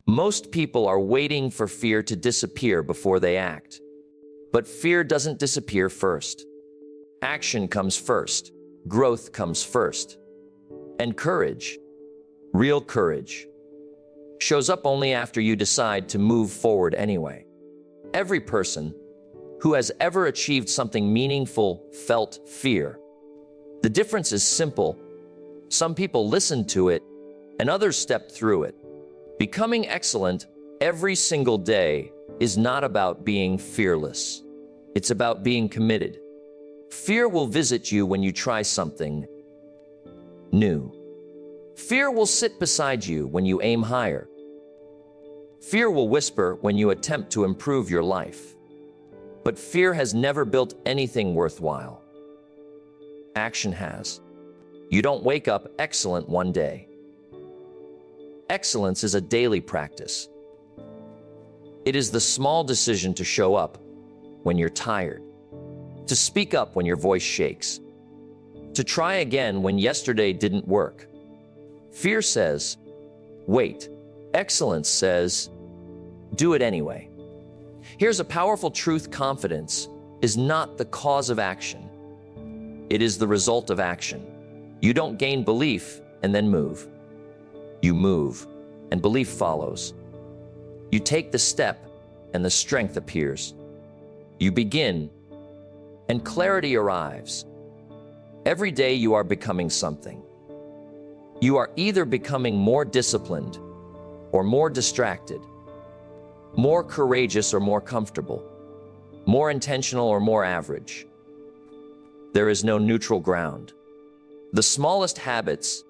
Most people are waiting for fear to disappear before they act. But fear doesn't disappear first. Action comes first. Growth comes first. And courage, real courage, shows up only after you decide to move forward anyway. Every person who has ever achieved something meaningful felt fear. The difference is simple. Some people listened to it, and others stepped through it. Becoming excellent every single day is not about being fearless. It's about being committed. Fear will visit you when you try something new. Fear will sit beside you when you aim higher. Fear will whisper when you attempt to improve your life. But fear has never built anything worthwhile. Action has. You don't wake up excellent one day. Excellence is a daily practice. It is the small decision to show up when you're tired, to speak up when your voice shakes, to try again when yesterday didn't work. Fear says, wait. Excellence says, do it anyway. Here's a powerful truth: confidence is not the cause of action. It is the result of action. You don't gain belief and then move. You move, and belief follows. You take the step, and the strength appears. You begin, and clarity arrives. Every day you are becoming something. You are either becoming more disciplined or more distracted, more courageous or more comfortable, more intentional or more average. There is no neutral ground. The smallest habits,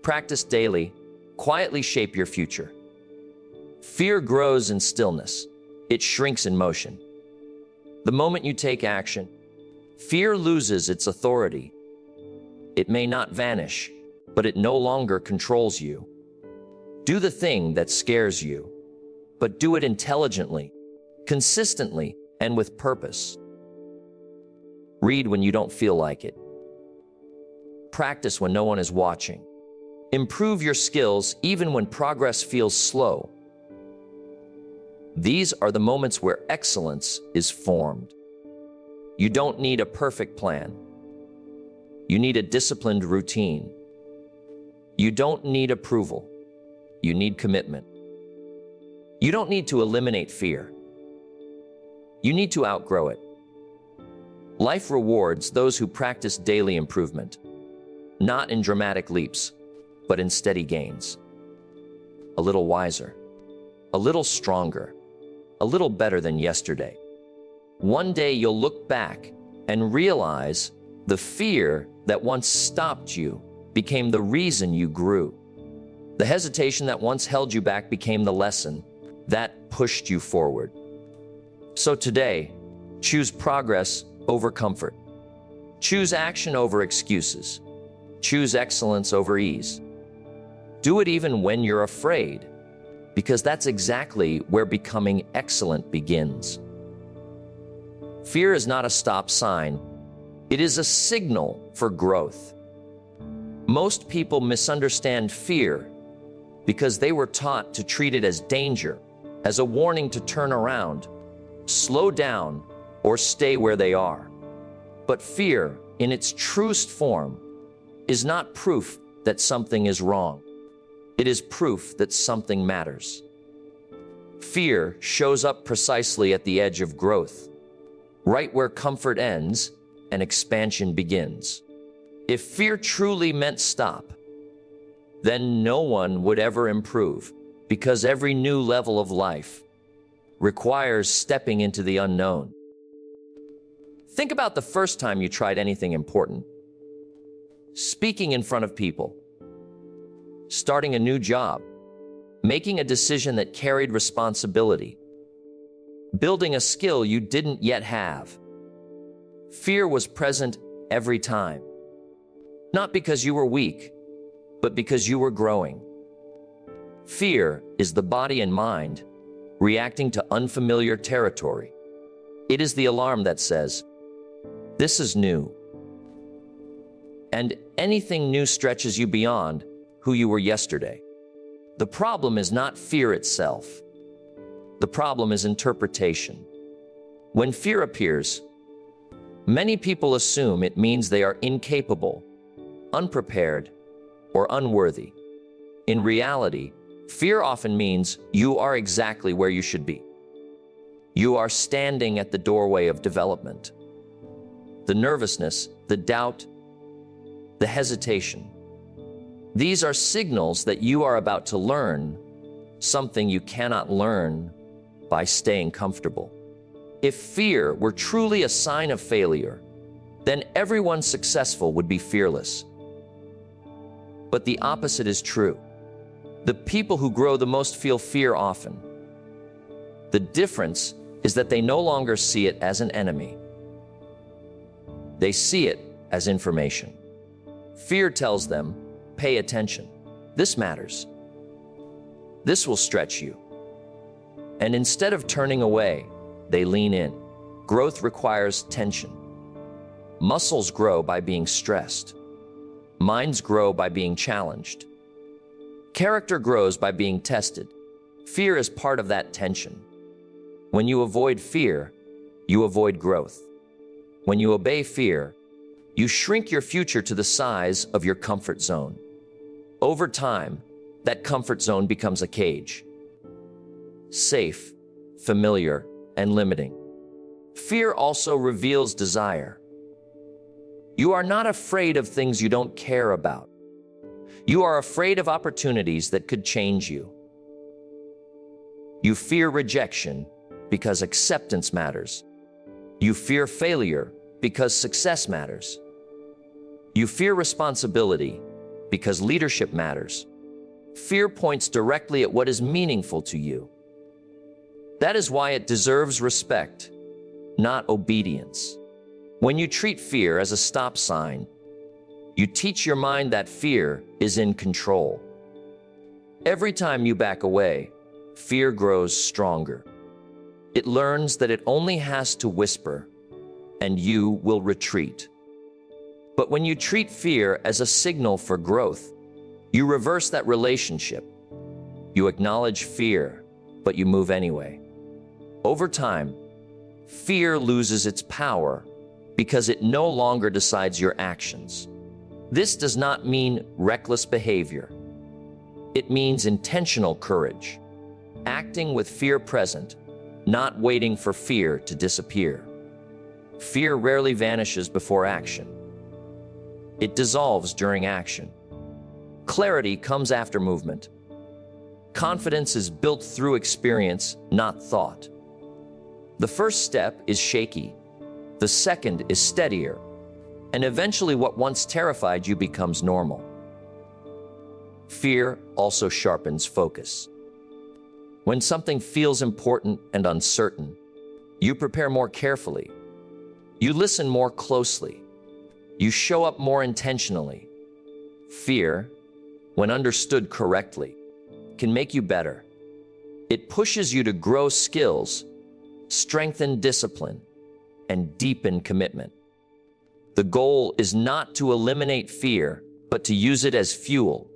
practiced daily, quietly shape your future. Fear grows in stillness. It shrinks in motion. The moment you take action, fear loses its authority. It may not vanish, but it no longer controls you. Do the thing that scares you, but do it intelligently, consistently, and with purpose. Read when you don't feel like it. Practice when no one is watching. Improve your skills even when progress feels slow. These are the moments where excellence is formed. You don't need a perfect plan. You need a disciplined routine. You don't need approval. You need commitment. You don't need to eliminate fear. You need to outgrow it. Life rewards those who practice daily improvement, not in dramatic leaps, but in steady gains. A little wiser, a little stronger, a little better than yesterday. One day you'll look back and realize the fear that once stopped you became the reason you grew. The hesitation that once held you back became the lesson that pushed you forward. So today, choose progress over comfort. Choose action over excuses. Choose excellence over ease. Do it even when you're afraid, because that's exactly where becoming excellent begins. Fear is not a stop sign. It is a signal for growth. Most people misunderstand fear because they were taught to treat it as danger, as a warning to turn around, slow down, or stay where they are. But fear, in its truest form, is not proof that something is wrong. It is proof that something matters. Fear shows up precisely at the edge of growth, right where comfort ends and expansion begins. If fear truly meant stop, then no one would ever improve, because every new level of life requires stepping into the unknown. Think about the first time you tried anything important. Speaking in front of people, starting a new job, making a decision that carried responsibility, building a skill you didn't yet have. Fear was present every time, not because you were weak, but because you were growing. Fear is the body and mind reacting to unfamiliar territory. It is the alarm that says, "This is new." And anything new stretches you beyond who you were yesterday. The problem is not fear itself. The problem is interpretation. When fear appears, many people assume it means they are incapable, unprepared, or unworthy. In reality, fear often means you are exactly where you should be. You are standing at the doorway of development. The nervousness, the doubt, the hesitation. These are signals that you are about to learn something you cannot learn by staying comfortable. If fear were truly a sign of failure, then everyone successful would be fearless. But the opposite is true. The people who grow the most feel fear often. The difference is that they no longer see it as an enemy. They see it as information. Fear tells them, pay attention. This matters. This will stretch you. And instead of turning away, they lean in. Growth requires tension. Muscles grow by being stressed. Minds grow by being challenged. Character grows by being tested. Fear is part of that tension. When you avoid fear, you avoid growth. When you obey fear, you shrink your future to the size of your comfort zone. Over time, that comfort zone becomes a cage. Safe, familiar, and limiting. Fear also reveals desire. You are not afraid of things you don't care about. You are afraid of opportunities that could change you. You fear rejection because acceptance matters. You fear failure because success matters. You fear responsibility because leadership matters. Fear points directly at what is meaningful to you. That is why it deserves respect, not obedience. When you treat fear as a stop sign, you teach your mind that fear is in control. Every time you back away, fear grows stronger. It learns that it only has to whisper, and you will retreat. But when you treat fear as a signal for growth, you reverse that relationship. You acknowledge fear, but you move anyway. Over time, fear loses its power because it no longer decides your actions. This does not mean reckless behavior. It means intentional courage, acting with fear present, not waiting for fear to disappear. Fear rarely vanishes before action. It dissolves during action. Clarity comes after movement. Confidence is built through experience, not thought. The first step is shaky. The second is steadier. And eventually what once terrified you becomes normal. Fear also sharpens focus. When something feels important and uncertain, you prepare more carefully. You listen more closely. You show up more intentionally. Fear, when understood correctly, can make you better. It pushes you to grow skills, strengthen discipline, and deepen commitment. The goal is not to eliminate fear, but to use it as fuel.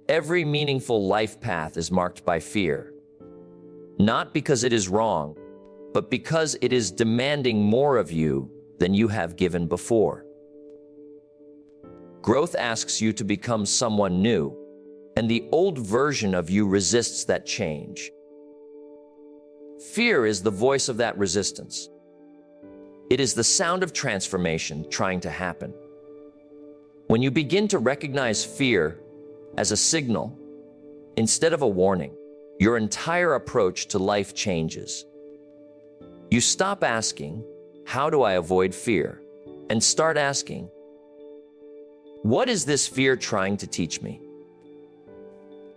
Every meaningful life path is marked by fear. Not because it is wrong, but because it is demanding more of you than you have given before. Growth asks you to become someone new, and the old version of you resists that change. Fear is the voice of that resistance. It is the sound of transformation trying to happen. When you begin to recognize fear as a signal instead of a warning, your entire approach to life changes. You stop asking, "How do I avoid fear?" and start asking, "What is this fear trying to teach me?"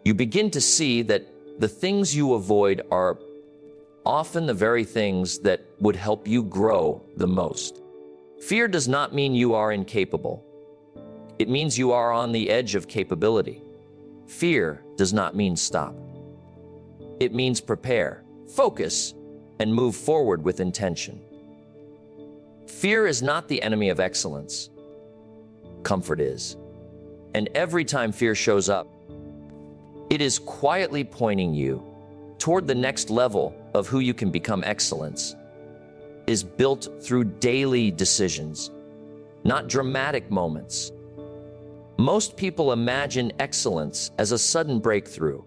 You begin to see that the things you avoid are often the very things that would help you grow the most. Fear does not mean you are incapable. It means you are on the edge of capability. Fear does not mean stop. It means prepare, focus, and move forward with intention. Fear is not the enemy of excellence. Comfort is. And every time fear shows up, It is quietly pointing you toward the next level of who you can become. Excellence is built through daily decisions, not dramatic moments. Most people imagine excellence as a sudden breakthrough,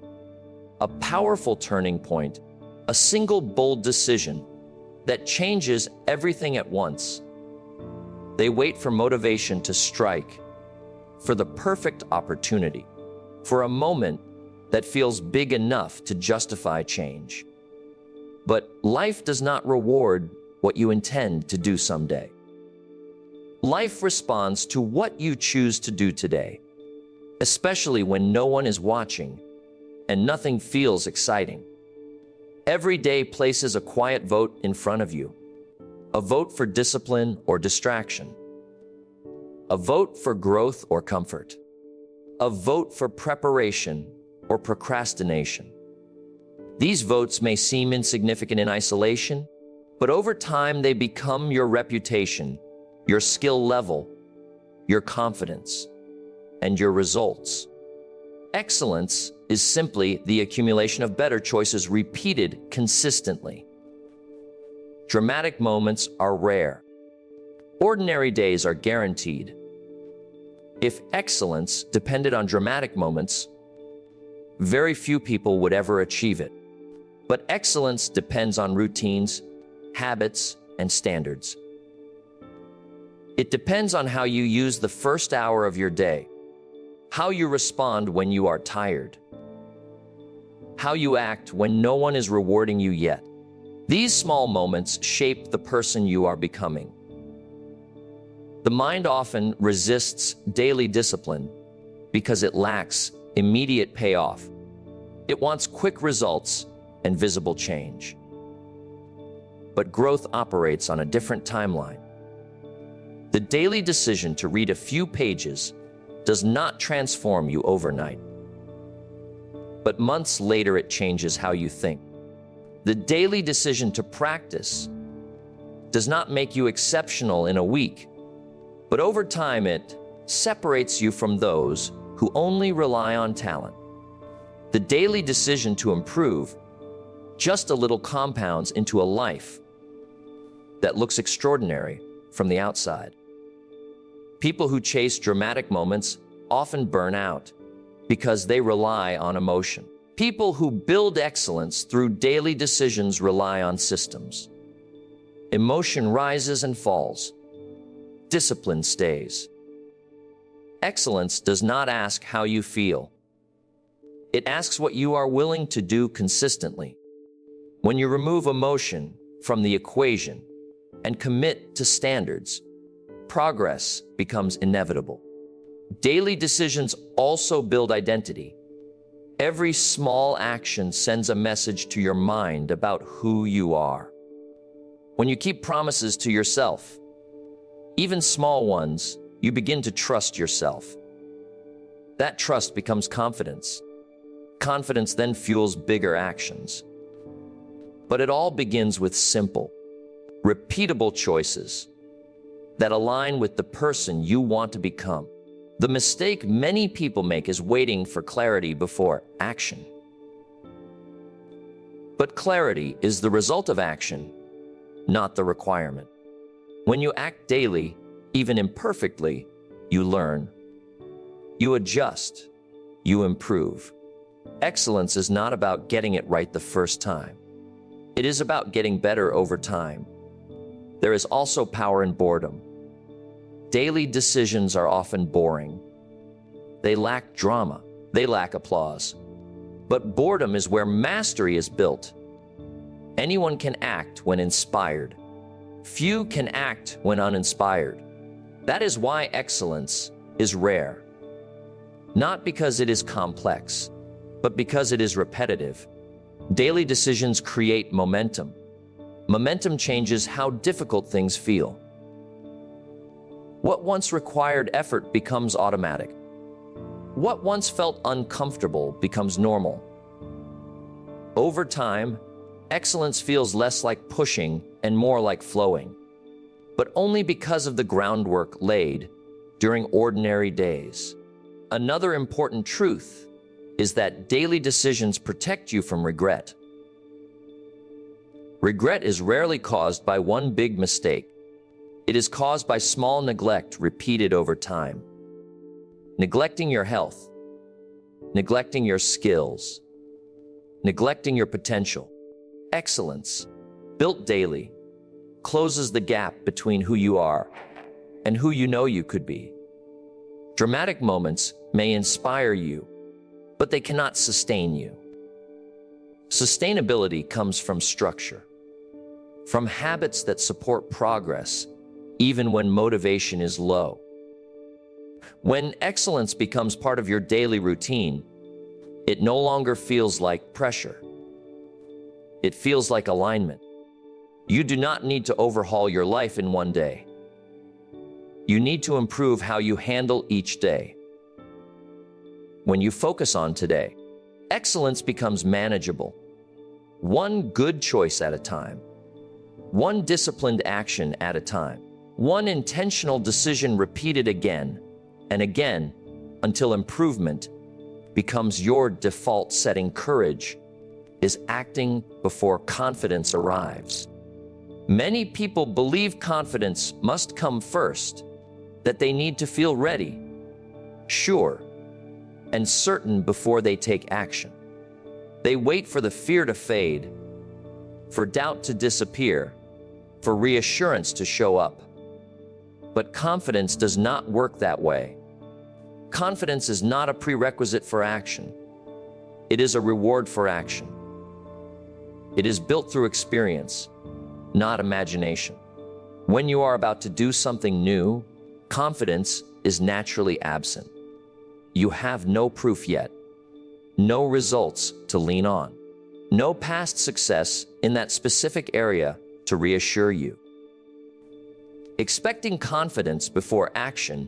a powerful turning point, a single bold decision that changes everything at once. They wait for motivation to strike, for the perfect opportunity, for a moment that feels big enough to justify change. But life does not reward what you intend to do someday. Life responds to what you choose to do today, especially when no one is watching and nothing feels exciting. Every day places a quiet vote in front of you, a vote for discipline or distraction, a vote for growth or comfort, a vote for preparation or procrastination. These votes may seem insignificant in isolation, but over time they become your reputation, your skill level, your confidence, and your results. Excellence is simply the accumulation of better choices repeated consistently. Dramatic moments are rare. Ordinary days are guaranteed. If excellence depended on dramatic moments, very few people would ever achieve it. But excellence depends on routines, habits, and standards. It depends on how you use the first hour of your day, how you respond when you are tired, how you act when no one is rewarding you yet. These small moments shape the person you are becoming. The mind often resists daily discipline because it lacks immediate payoff. It wants quick results and visible change. But growth operates on a different timeline. The daily decision to read a few pages does not transform you overnight. But months later, it changes how you think. The daily decision to practice does not make you exceptional in a week, but over time it separates you from those who only rely on talent. The daily decision to improve just a little compounds into a life that looks extraordinary from the outside. People who chase dramatic moments often burn out because they rely on emotion. People who build excellence through daily decisions rely on systems. Emotion rises and falls. Discipline stays. Excellence does not ask how you feel. It asks what you are willing to do consistently. When you remove emotion from the equation and commit to standards, progress becomes inevitable. Daily decisions also build identity. Every small action sends a message to your mind about who you are. When you keep promises to yourself, even small ones, you begin to trust yourself. That trust becomes confidence. Confidence then fuels bigger actions. But it all begins with simple, repeatable choices that align with the person you want to become. The mistake many people make is waiting for clarity before action. But clarity is the result of action, not the requirement. When you act daily, even imperfectly, you learn, you adjust, you improve. Excellence is not about getting it right the first time. It is about getting better over time. There is also power in boredom. Daily decisions are often boring. They lack drama. They lack applause. But boredom is where mastery is built. Anyone can act when inspired. Few can act when uninspired. That is why excellence is rare. Not because it is complex, but because it is repetitive. Daily decisions create momentum. Momentum changes how difficult things feel. What once required effort becomes automatic. What once felt uncomfortable becomes normal. Over time, excellence feels less like pushing and more like flowing, but only because of the groundwork laid during ordinary days. Another important truth is that daily decisions protect you from regret. Regret is rarely caused by one big mistake. It is caused by small neglect repeated over time. Neglecting your health, neglecting your skills, neglecting your potential. Excellence, built daily, closes the gap between who you are and who you know you could be. Dramatic moments may inspire you, but they cannot sustain you. Sustainability comes from structure, from habits that support progress, even when motivation is low. When excellence becomes part of your daily routine, it no longer feels like pressure. It feels like alignment. You do not need to overhaul your life in one day. You need to improve how you handle each day. When you focus on today, excellence becomes manageable. One good choice at a time. One disciplined action at a time. One intentional decision repeated again and again until improvement becomes your default setting. Courage is acting before confidence arrives. Many people believe confidence must come first, that they need to feel ready, sure, and certain before they take action. They wait for the fear to fade, for doubt to disappear, for reassurance to show up. But confidence does not work that way. Confidence is not a prerequisite for action. It is a reward for action. It is built through experience, not imagination. When you are about to do something new, confidence is naturally absent. You have no proof yet, no results to lean on, no past success in that specific area to reassure you. Expecting confidence before action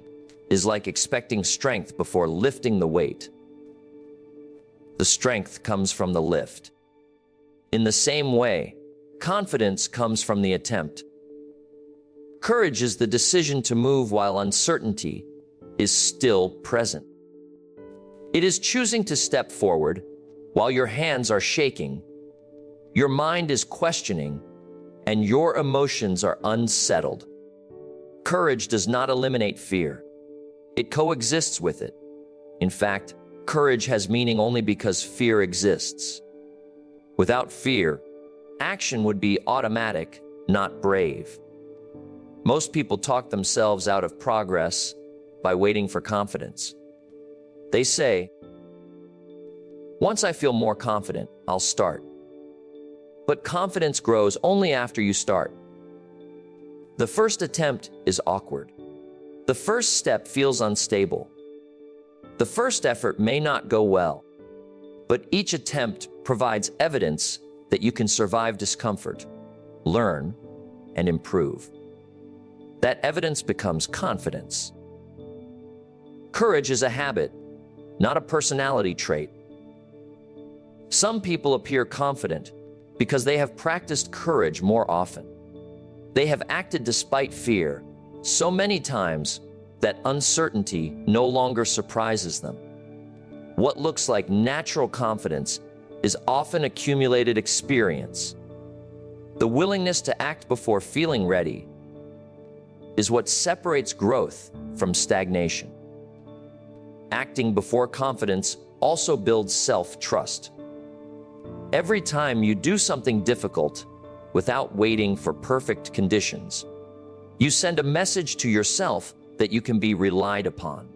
is like expecting strength before lifting the weight. The strength comes from the lift. In the same way, confidence comes from the attempt. Courage is the decision to move while uncertainty is still present. It is choosing to step forward while your hands are shaking, your mind is questioning, and your emotions are unsettled. Courage does not eliminate fear. It coexists with it. In fact, courage has meaning only because fear exists. Without fear, action would be automatic, not brave. Most people talk themselves out of progress by waiting for confidence. They say, "Once I feel more confident, I'll start." But confidence grows only after you start. The first attempt is awkward. The first step feels unstable. The first effort may not go well, but each attempt provides evidence that you can survive discomfort, learn, and improve. That evidence becomes confidence. Courage is a habit, not a personality trait. Some people appear confident because they have practiced courage more often. They have acted despite fear so many times that uncertainty no longer surprises them. What looks like natural confidence is often accumulated experience. The willingness to act before feeling ready is what separates growth from stagnation. Acting before confidence also builds self-trust. Every time you do something difficult without waiting for perfect conditions, you send a message to yourself that you can be relied upon.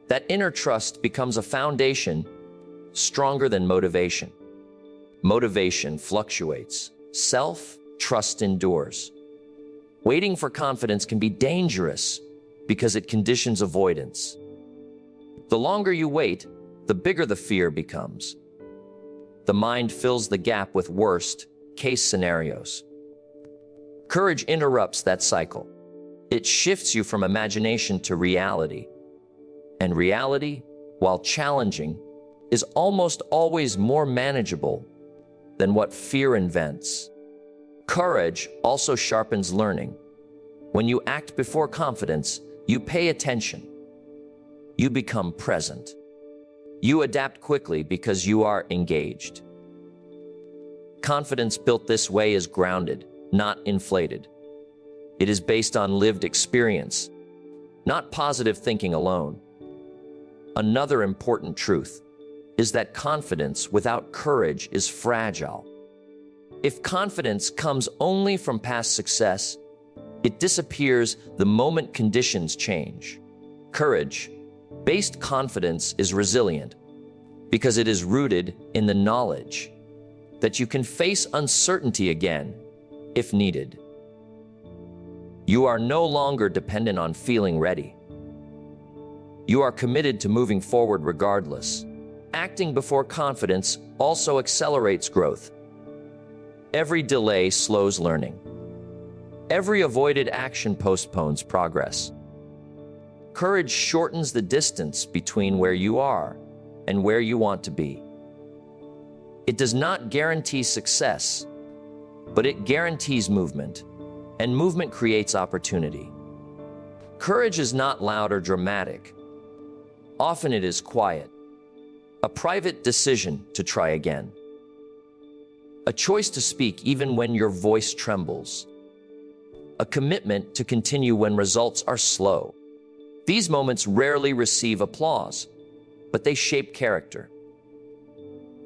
That inner trust becomes a foundation stronger than motivation. Motivation fluctuates. Self-trust endures. Waiting for confidence can be dangerous because it conditions avoidance. The longer you wait, the bigger the fear becomes. The mind fills the gap with worst-case scenarios. Courage interrupts that cycle. It shifts you from imagination to reality. And reality, while challenging, is almost always more manageable than what fear invents. Courage also sharpens learning. When you act before confidence, you pay attention. You become present. You adapt quickly because you are engaged. Confidence built this way is grounded, not inflated. It is based on lived experience, not positive thinking alone. Another important truth is that confidence without courage is fragile. If confidence comes only from past success, it disappears the moment conditions change. Courage-based confidence is resilient because it is rooted in the knowledge that you can face uncertainty again if needed. You are no longer dependent on feeling ready. You are committed to moving forward regardless. Acting before confidence also accelerates growth. Every delay slows learning. Every avoided action postpones progress. Courage shortens the distance between where you are and where you want to be. It does not guarantee success, but it guarantees movement, and movement creates opportunity. Courage is not loud or dramatic. Often it is quiet, a private decision to try again, a choice to speak even when your voice trembles, a commitment to continue when results are slow. These moments rarely receive applause, but they shape character.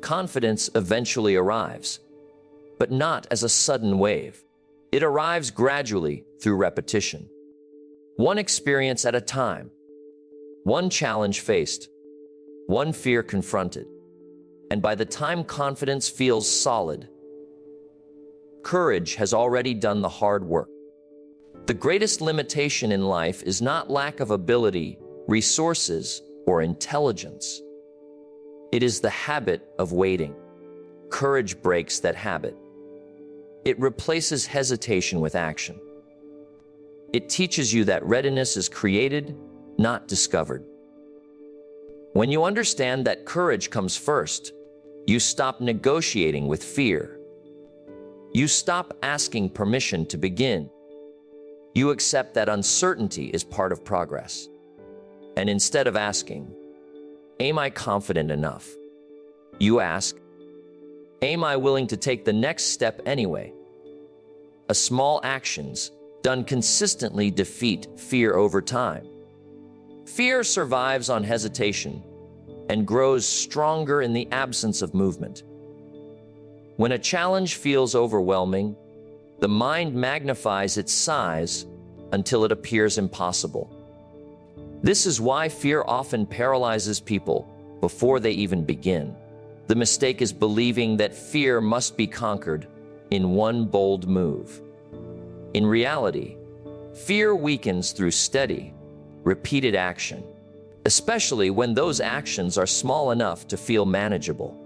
Confidence eventually arrives, but not as a sudden wave. It arrives gradually through repetition. One experience at a time, one challenge faced, one fear confronted, and by the time confidence feels solid, courage has already done the hard work. The greatest limitation in life is not lack of ability, resources, or intelligence. It is the habit of waiting. Courage breaks that habit. It replaces hesitation with action. It teaches you that readiness is created, not discovered. When you understand that courage comes first, you stop negotiating with fear. You stop asking permission to begin. You accept that uncertainty is part of progress. And instead of asking, "Am I confident enough?" you ask, "Am I willing to take the next step anyway?" Small actions done consistently defeat fear over time. Fear survives on hesitation and grows stronger in the absence of movement. When a challenge feels overwhelming, the mind magnifies its size until it appears impossible. This is why fear often paralyzes people before they even begin. The mistake is believing that fear must be conquered in one bold move. In reality, fear weakens through steady, repeated action, especially when those actions are small enough to feel manageable.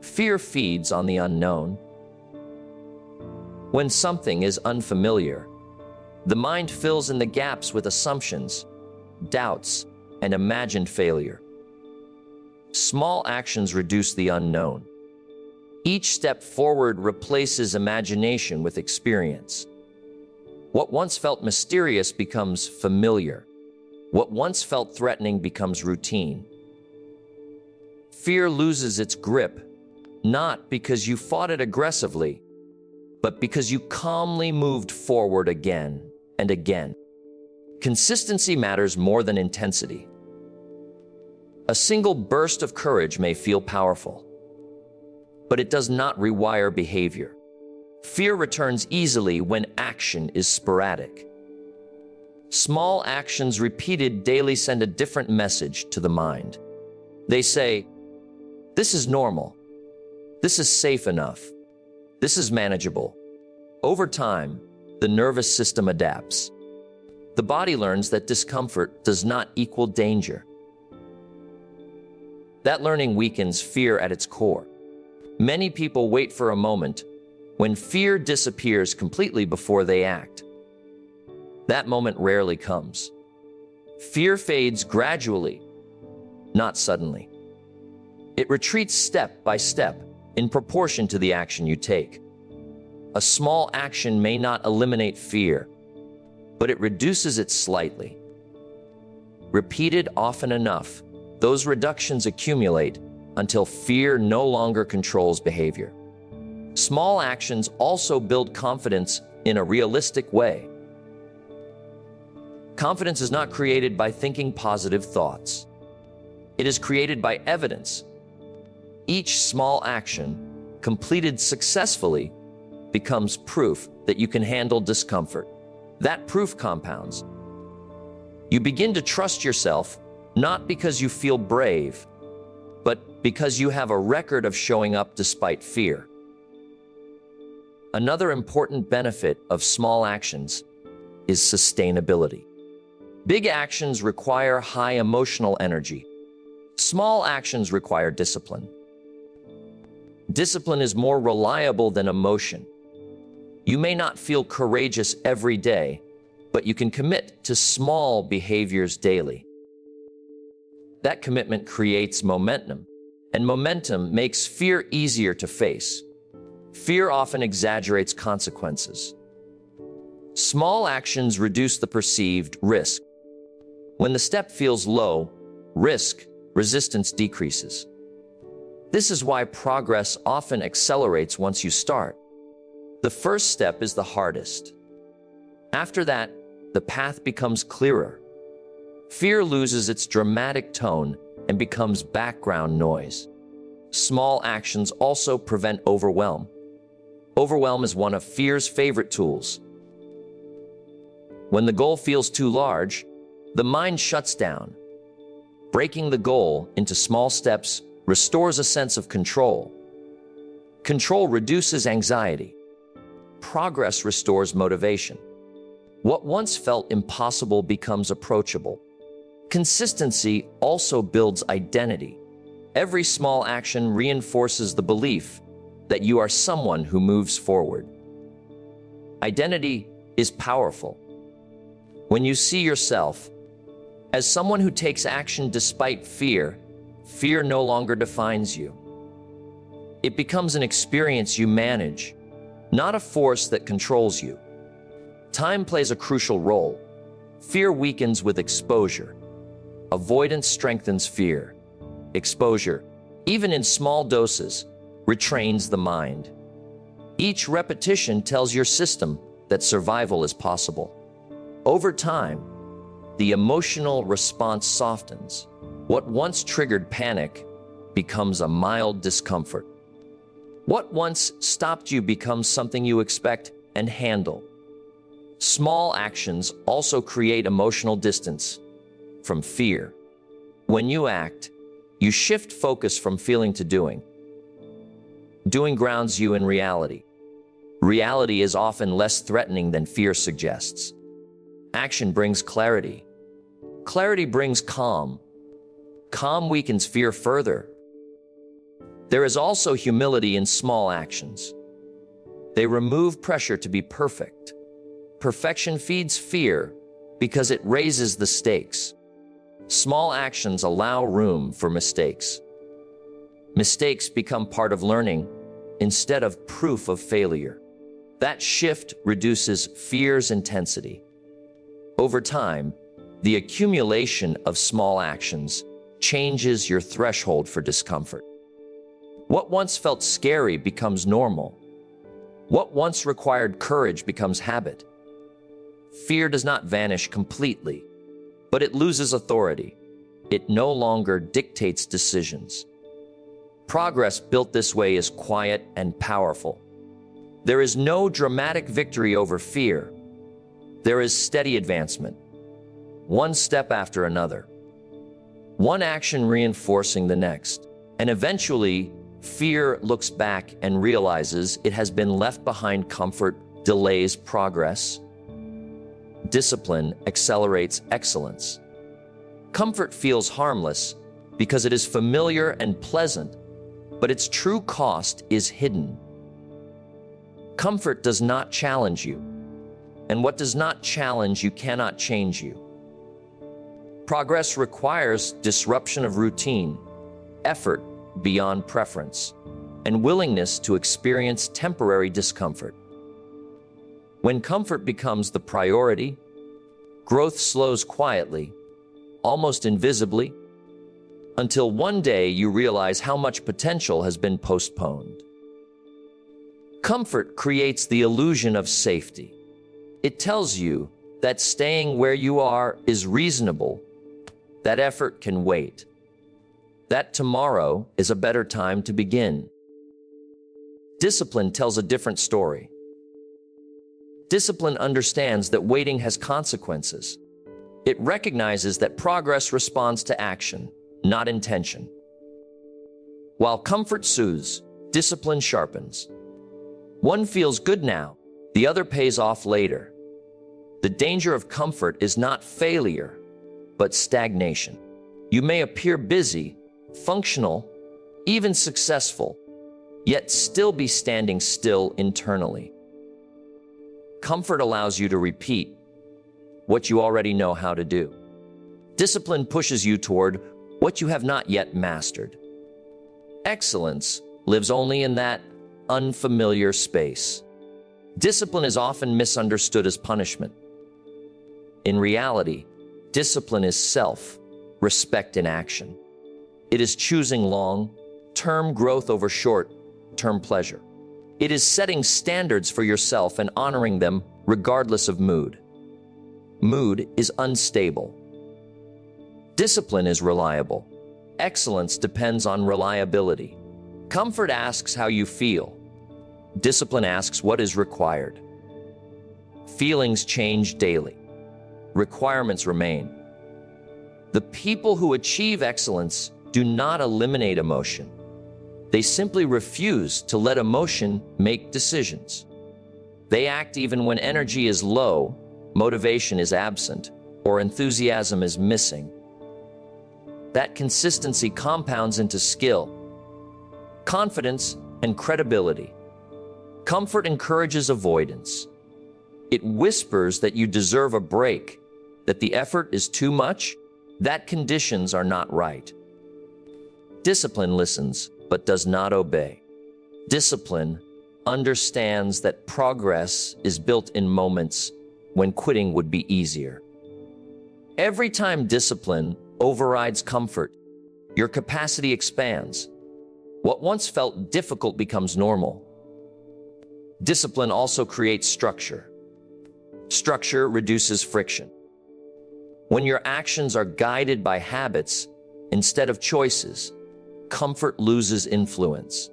Fear feeds on the unknown. When something is unfamiliar, the mind fills in the gaps with assumptions, doubts, and imagined failure. Small actions reduce the unknown. Each step forward replaces imagination with experience. What once felt mysterious becomes familiar. What once felt threatening becomes routine. Fear loses its grip, not because you fought it aggressively, but because you calmly moved forward again and again. Consistency matters more than intensity. A single burst of courage may feel powerful, but it does not rewire behavior. Fear returns easily when action is sporadic. Small actions repeated daily send a different message to the mind. They say, "This is normal. This is safe enough. This is manageable." Over time, the nervous system adapts. The body learns that discomfort does not equal danger. That learning weakens fear at its core. Many people wait for a moment when fear disappears completely before they act. That moment rarely comes. Fear fades gradually, not suddenly. It retreats step by step in proportion to the action you take. A small action may not eliminate fear, but it reduces it slightly. Repeated often enough, those reductions accumulate until fear no longer controls behavior. Small actions also build confidence in a realistic way. Confidence is not created by thinking positive thoughts. It is created by evidence. Each small action, completed successfully, becomes proof that you can handle discomfort. That proof compounds. You begin to trust yourself, not because you feel brave, but because you have a record of showing up despite fear. Another important benefit of small actions is sustainability. Big actions require high emotional energy. Small actions require discipline. Discipline is more reliable than emotion. You may not feel courageous every day, but you can commit to small behaviors daily. That commitment creates momentum, and momentum makes fear easier to face. Fear often exaggerates consequences. Small actions reduce the perceived risk. When the step feels low, resistance decreases. This is why progress often accelerates once you start. The first step is the hardest. After that, the path becomes clearer. Fear loses its dramatic tone and becomes background noise. Small actions also prevent overwhelm. Overwhelm is one of fear's favorite tools. When the goal feels too large, the mind shuts down. Breaking the goal into small steps restores a sense of control. Control reduces anxiety. Progress restores motivation. What once felt impossible becomes approachable. Consistency also builds identity. Every small action reinforces the belief that you are someone who moves forward. Identity is powerful. When you see yourself as someone who takes action despite fear, fear no longer defines you. It becomes an experience you manage, not a force that controls you. Time plays a crucial role. Fear weakens with exposure. Avoidance strengthens fear. Exposure, even in small doses, retrains the mind. Each repetition tells your system that survival is possible. Over time, the emotional response softens. What once triggered panic becomes a mild discomfort. What once stopped you becomes something you expect and handle. Small actions also create emotional distance from fear. When you act, you shift focus from feeling to doing. Doing grounds you in reality. Reality is often less threatening than fear suggests. Action brings clarity. Clarity brings calm. Calm weakens fear further. There is also humility in small actions. They remove pressure to be perfect. Perfection feeds fear because it raises the stakes. Small actions allow room for mistakes. Mistakes become part of learning instead of proof of failure. That shift reduces fear's intensity. Over time, the accumulation of small actions changes your threshold for discomfort. What once felt scary becomes normal. What once required courage becomes habit. Fear does not vanish completely, but it loses authority. It no longer dictates decisions. Progress built this way is quiet and powerful. There is no dramatic victory over fear. There is steady advancement, one step after another, one action reinforcing the next, and eventually, fear looks back and realizes it has been left behind. Comfort delays progress. Discipline accelerates excellence. Comfort feels harmless because it is familiar and pleasant, but its true cost is hidden. Comfort does not challenge you, and what does not challenge you cannot change you. Progress requires disruption of routine, effort beyond preference, and willingness to experience temporary discomfort. When comfort becomes the priority, growth slows quietly, almost invisibly. until one day you realize how much potential has been postponed. Comfort creates the illusion of safety. It tells you that staying where you are is reasonable, that effort can wait, that tomorrow is a better time to begin. Discipline tells a different story. Discipline understands that waiting has consequences. It recognizes that progress responds to action, not intention. While comfort soothes, discipline sharpens. One feels good now, the other pays off later. The danger of comfort is not failure, but stagnation. You may appear busy, functional, even successful, yet still be standing still internally. Comfort allows you to repeat what you already know how to do. Discipline pushes you toward what you have not yet mastered. Excellence lives only in that unfamiliar space. Discipline is often misunderstood as punishment. In reality, discipline is self-respect in action. It is choosing long-term growth over short-term pleasure. It is setting standards for yourself and honoring them regardless of mood. Mood is unstable. Discipline is reliable. Excellence depends on reliability. Comfort asks how you feel. Discipline asks what is required. Feelings change daily. Requirements remain. The people who achieve excellence do not eliminate emotion. They simply refuse to let emotion make decisions. They act even when energy is low, motivation is absent, or enthusiasm is missing. That consistency compounds into skill, confidence, and credibility. Comfort encourages avoidance. It whispers that you deserve a break, that the effort is too much, that conditions are not right. Discipline listens, but does not obey. Discipline understands that progress is built in moments when quitting would be easier. Every time discipline overrides comfort, your capacity expands. What once felt difficult becomes normal. Discipline also creates structure. Structure reduces friction. When your actions are guided by habits instead of choices, comfort loses influence.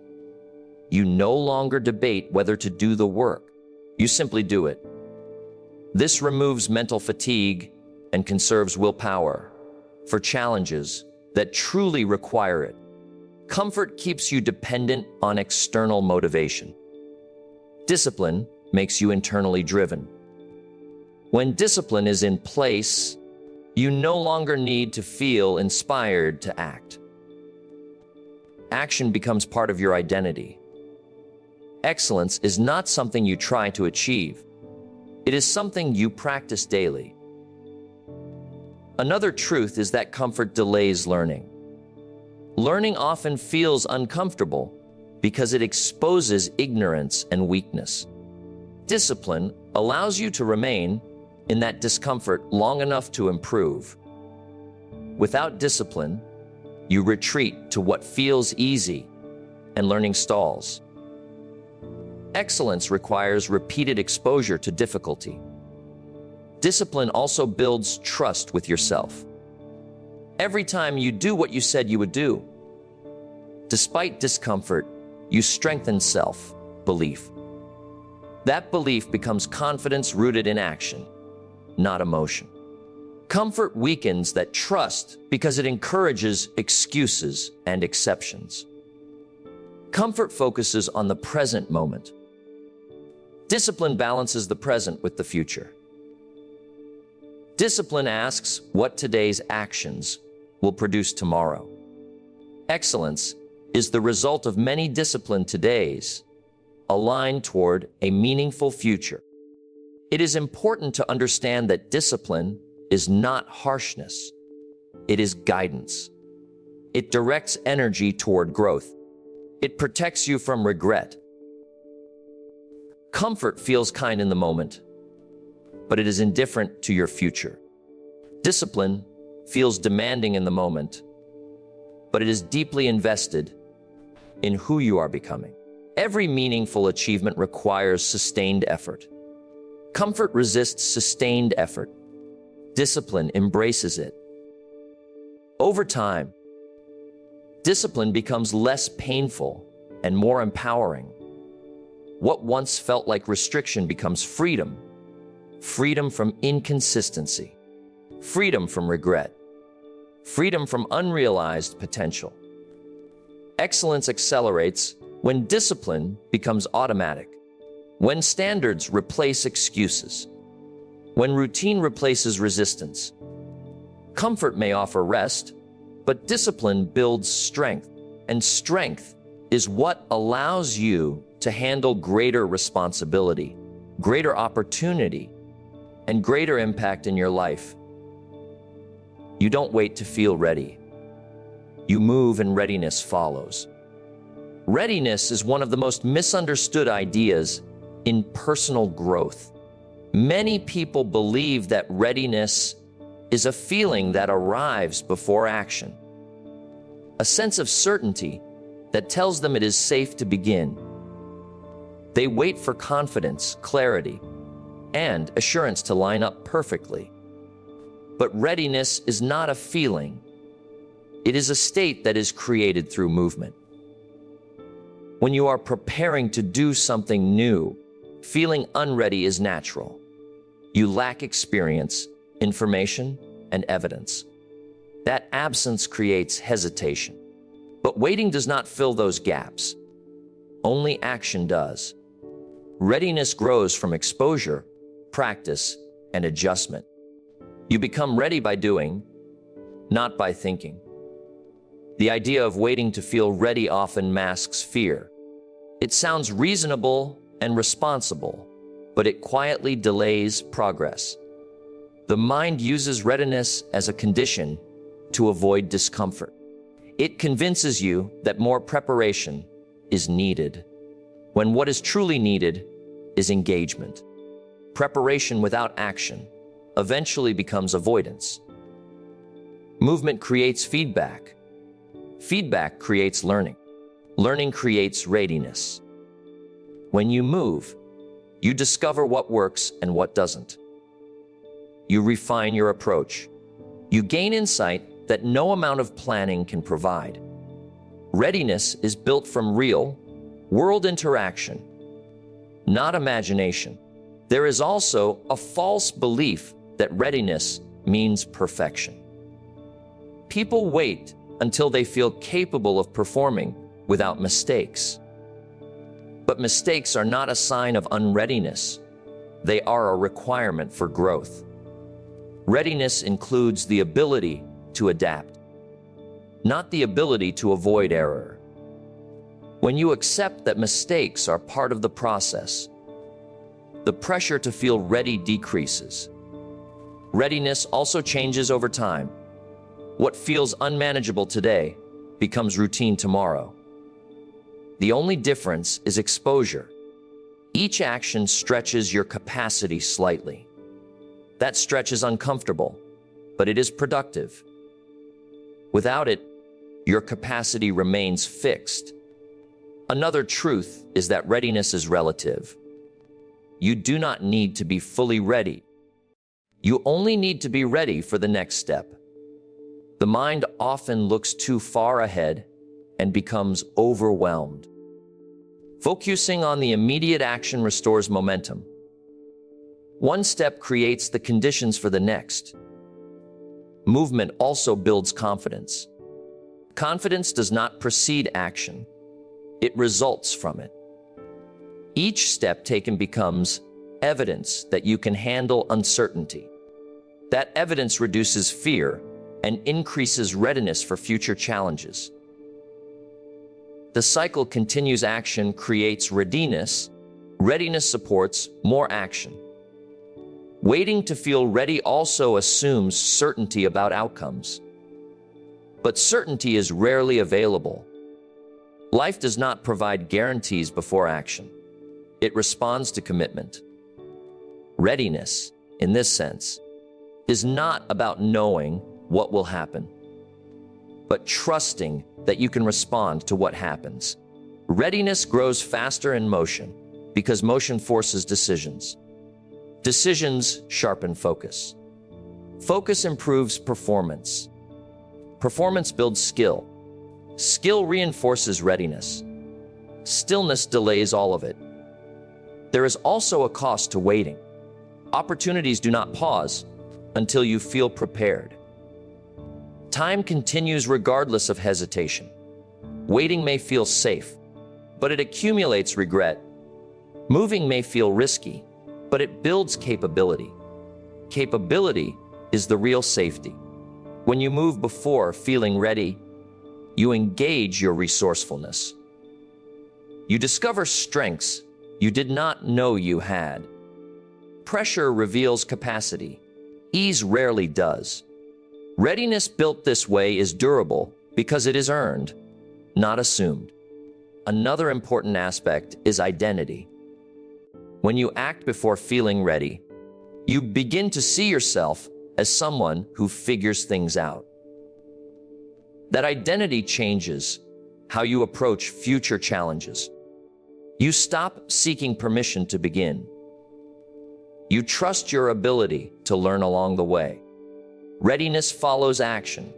You no longer debate whether to do the work. You simply do it. This removes mental fatigue and conserves willpower for challenges that truly require it. Comfort keeps you dependent on external motivation. Discipline makes you internally driven. When discipline is in place, you no longer need to feel inspired to act. Action becomes part of your identity. Excellence is not something you try to achieve. It is something you practice daily. Another truth is that comfort delays learning. Learning often feels uncomfortable because it exposes ignorance and weakness. Discipline allows you to remain in that discomfort long enough to improve. Without discipline, you retreat to what feels easy, and learning stalls. Excellence requires repeated exposure to difficulty. Discipline also builds trust with yourself. Every time you do what you said you would do, despite discomfort, you strengthen self-belief. That belief becomes confidence rooted in action, not emotion. Comfort weakens that trust because it encourages excuses and exceptions. Comfort focuses on the present moment. Discipline balances the present with the future. Discipline asks what today's actions will produce tomorrow. Excellence is the result of many disciplined todays aligned toward a meaningful future. It is important to understand that discipline is not harshness. It is guidance. It directs energy toward growth. It protects you from regret. Comfort feels kind in the moment, but it is indifferent to your future. Discipline feels demanding in the moment, but it is deeply invested in who you are becoming. Every meaningful achievement requires sustained effort. Comfort resists sustained effort. Discipline embraces it. Over time, discipline becomes less painful and more empowering. What once felt like restriction becomes freedom. Freedom from inconsistency. Freedom from regret. Freedom from unrealized potential. Excellence accelerates when discipline becomes automatic. When standards replace excuses. When routine replaces resistance. Comfort may offer rest, but discipline builds strength, and strength is what allows you to handle greater responsibility, greater opportunity, and greater impact in your life. You don't wait to feel ready. You move and readiness follows. Readiness is one of the most misunderstood ideas in personal growth. Many people believe that readiness is a feeling that arrives before action, a sense of certainty that tells them it is safe to begin. They wait for confidence, clarity, and assurance to line up perfectly. But readiness is not a feeling. It is a state that is created through movement. When you are preparing to do something new, feeling unready is natural. You lack experience, information, and evidence. That absence creates hesitation. But waiting does not fill those gaps. Only action does. Readiness grows from exposure, practice, and adjustment. You become ready by doing, not by thinking. The idea of waiting to feel ready often masks fear. It sounds reasonable and responsible, but it quietly delays progress. The mind uses readiness as a condition to avoid discomfort. It convinces you that more preparation is needed, when what is truly needed is engagement. Preparation without action eventually becomes avoidance. Movement creates feedback. Feedback creates learning. Learning creates readiness. When you move, you discover what works and what doesn't. You refine your approach. You gain insight that no amount of planning can provide. Readiness is built from real, world interaction, not imagination. There is also a false belief that readiness means perfection. People wait until they feel capable of performing without mistakes. But mistakes are not a sign of unreadiness. They are a requirement for growth. Readiness includes the ability to adapt, not the ability to avoid error. When you accept that mistakes are part of the process, the pressure to feel ready decreases. Readiness also changes over time. What feels unmanageable today becomes routine tomorrow. The only difference is exposure. Each action stretches your capacity slightly. That stretch is uncomfortable, but it is productive. Without it, your capacity remains fixed. Another truth is that readiness is relative. You do not need to be fully ready. You only need to be ready for the next step. The mind often looks too far ahead and becomes overwhelmed. Focusing on the immediate action restores momentum. One step creates the conditions for the next. Movement also builds confidence. Confidence does not precede action. It results from it. Each step taken becomes evidence that you can handle uncertainty. That evidence reduces fear and increases readiness for future challenges. The cycle continues. Action creates readiness. Readiness supports more action. Waiting to feel ready also assumes certainty about outcomes. But certainty is rarely available. Life does not provide guarantees before action. It responds to commitment. Readiness, in this sense, is not about knowing what will happen. but trusting that you can respond to what happens. Readiness grows faster in motion because motion forces decisions. Decisions sharpen focus. Focus improves performance. Performance builds skill. Skill reinforces readiness. Stillness delays all of it. There is also a cost to waiting. Opportunities do not pause until you feel prepared. Time continues regardless of hesitation. Waiting may feel safe, but it accumulates regret. Moving may feel risky, but it builds capability. Capability is the real safety. When you move before feeling ready, you engage your resourcefulness. You discover strengths you did not know you had. Pressure reveals capacity. Ease rarely does. Readiness built this way is durable because it is earned, not assumed. Another important aspect is identity. When you act before feeling ready, you begin to see yourself as someone who figures things out. That identity changes how you approach future challenges. You stop seeking permission to begin. You trust your ability to learn along the way. Readiness follows action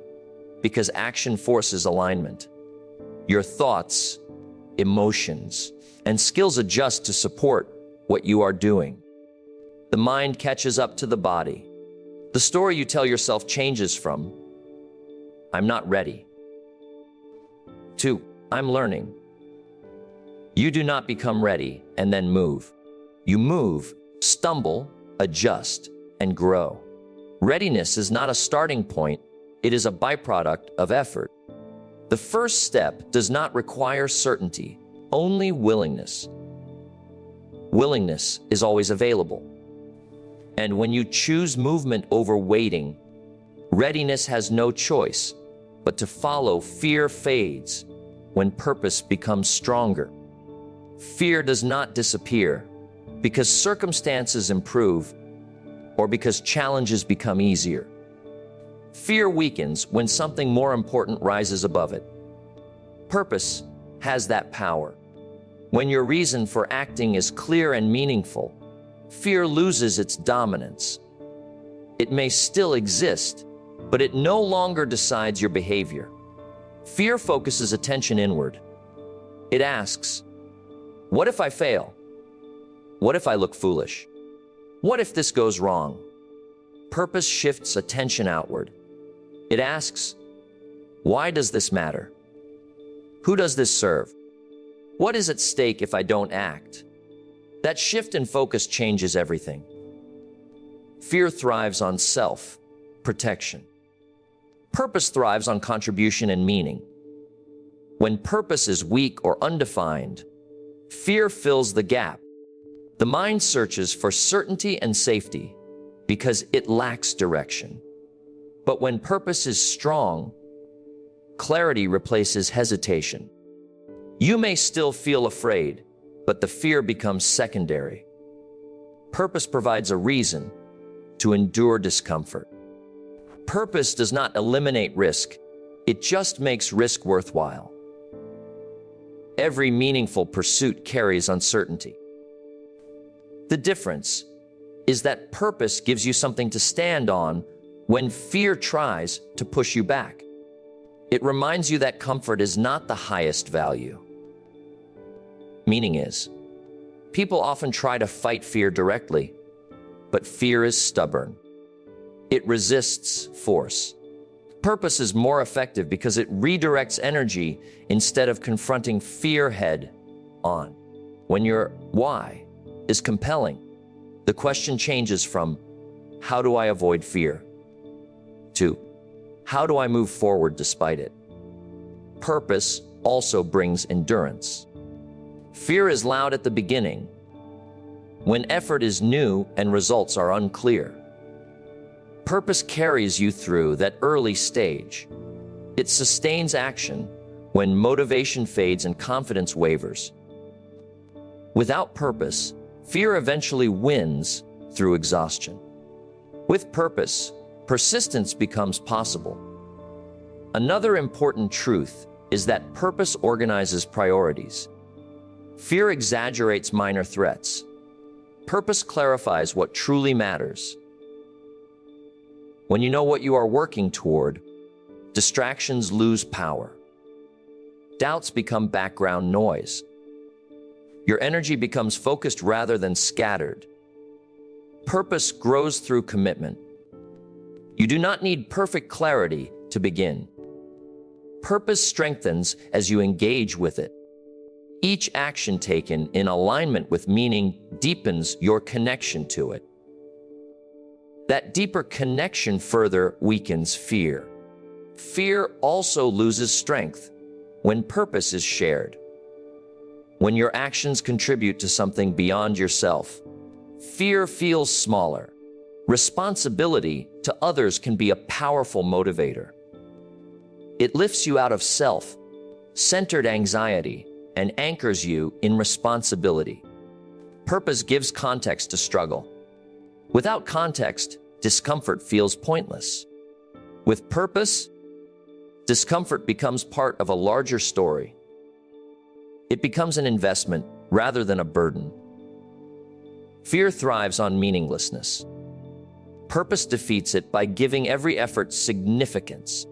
because action forces alignment. Your thoughts, emotions, and skills adjust to support what you are doing. The mind catches up to the body. The story you tell yourself changes from, "I'm not ready," to, "I'm learning." You do not become ready and then move. You move, stumble, adjust, and grow. Readiness is not a starting point, it is a byproduct of effort. The first step does not require certainty, only willingness. Willingness is always available. And when you choose movement over waiting, readiness has no choice but to follow. Fear fades when purpose becomes stronger. Fear does not disappear because circumstances improve or because challenges become easier. Fear weakens when something more important rises above it. Purpose has that power. When your reason for acting is clear and meaningful, fear loses its dominance. It may still exist, but it no longer decides your behavior. Fear focuses attention inward. It asks, what if I fail? What if I look foolish? What if this goes wrong? Purpose shifts attention outward. It asks, why does this matter? Who does this serve? What is at stake if I don't act? That shift in focus changes everything. Fear thrives on self-protection. Purpose thrives on contribution and meaning. When purpose is weak or undefined, fear fills the gap. The mind searches for certainty and safety because it lacks direction. But when purpose is strong, clarity replaces hesitation. You may still feel afraid, but the fear becomes secondary. Purpose provides a reason to endure discomfort. Purpose does not eliminate risk, it just makes risk worthwhile. Every meaningful pursuit carries uncertainty. The difference is that purpose gives you something to stand on when fear tries to push you back. It reminds you that comfort is not the highest value. Meaning is, people often try to fight fear directly, but fear is stubborn. It resists force. Purpose is more effective because it redirects energy instead of confronting fear head on. When your why is compelling, the question changes from, how do I avoid fear? To, how do I move forward despite it? Purpose also brings endurance. Fear is loud at the beginning, when effort is new and results are unclear. Purpose carries you through that early stage. It sustains action when motivation fades and confidence wavers. Without purpose, fear eventually wins through exhaustion. With purpose, persistence becomes possible. Another important truth is that purpose organizes priorities. Fear exaggerates minor threats. Purpose clarifies what truly matters. When you know what you are working toward, distractions lose power. Doubts become background noise. Your energy becomes focused rather than scattered. Purpose grows through commitment. You do not need perfect clarity to begin. Purpose strengthens as you engage with it. Each action taken in alignment with meaning deepens your connection to it. That deeper connection further weakens fear. Fear also loses strength when purpose is shared. When your actions contribute to something beyond yourself, fear feels smaller. Responsibility to others can be a powerful motivator. It lifts you out of self-centered anxiety and anchors you in responsibility. Purpose gives context to struggle. Without context, discomfort feels pointless. With purpose, discomfort becomes part of a larger story. It becomes an investment rather than a burden. Fear thrives on meaninglessness. Purpose defeats it by giving every effort significance.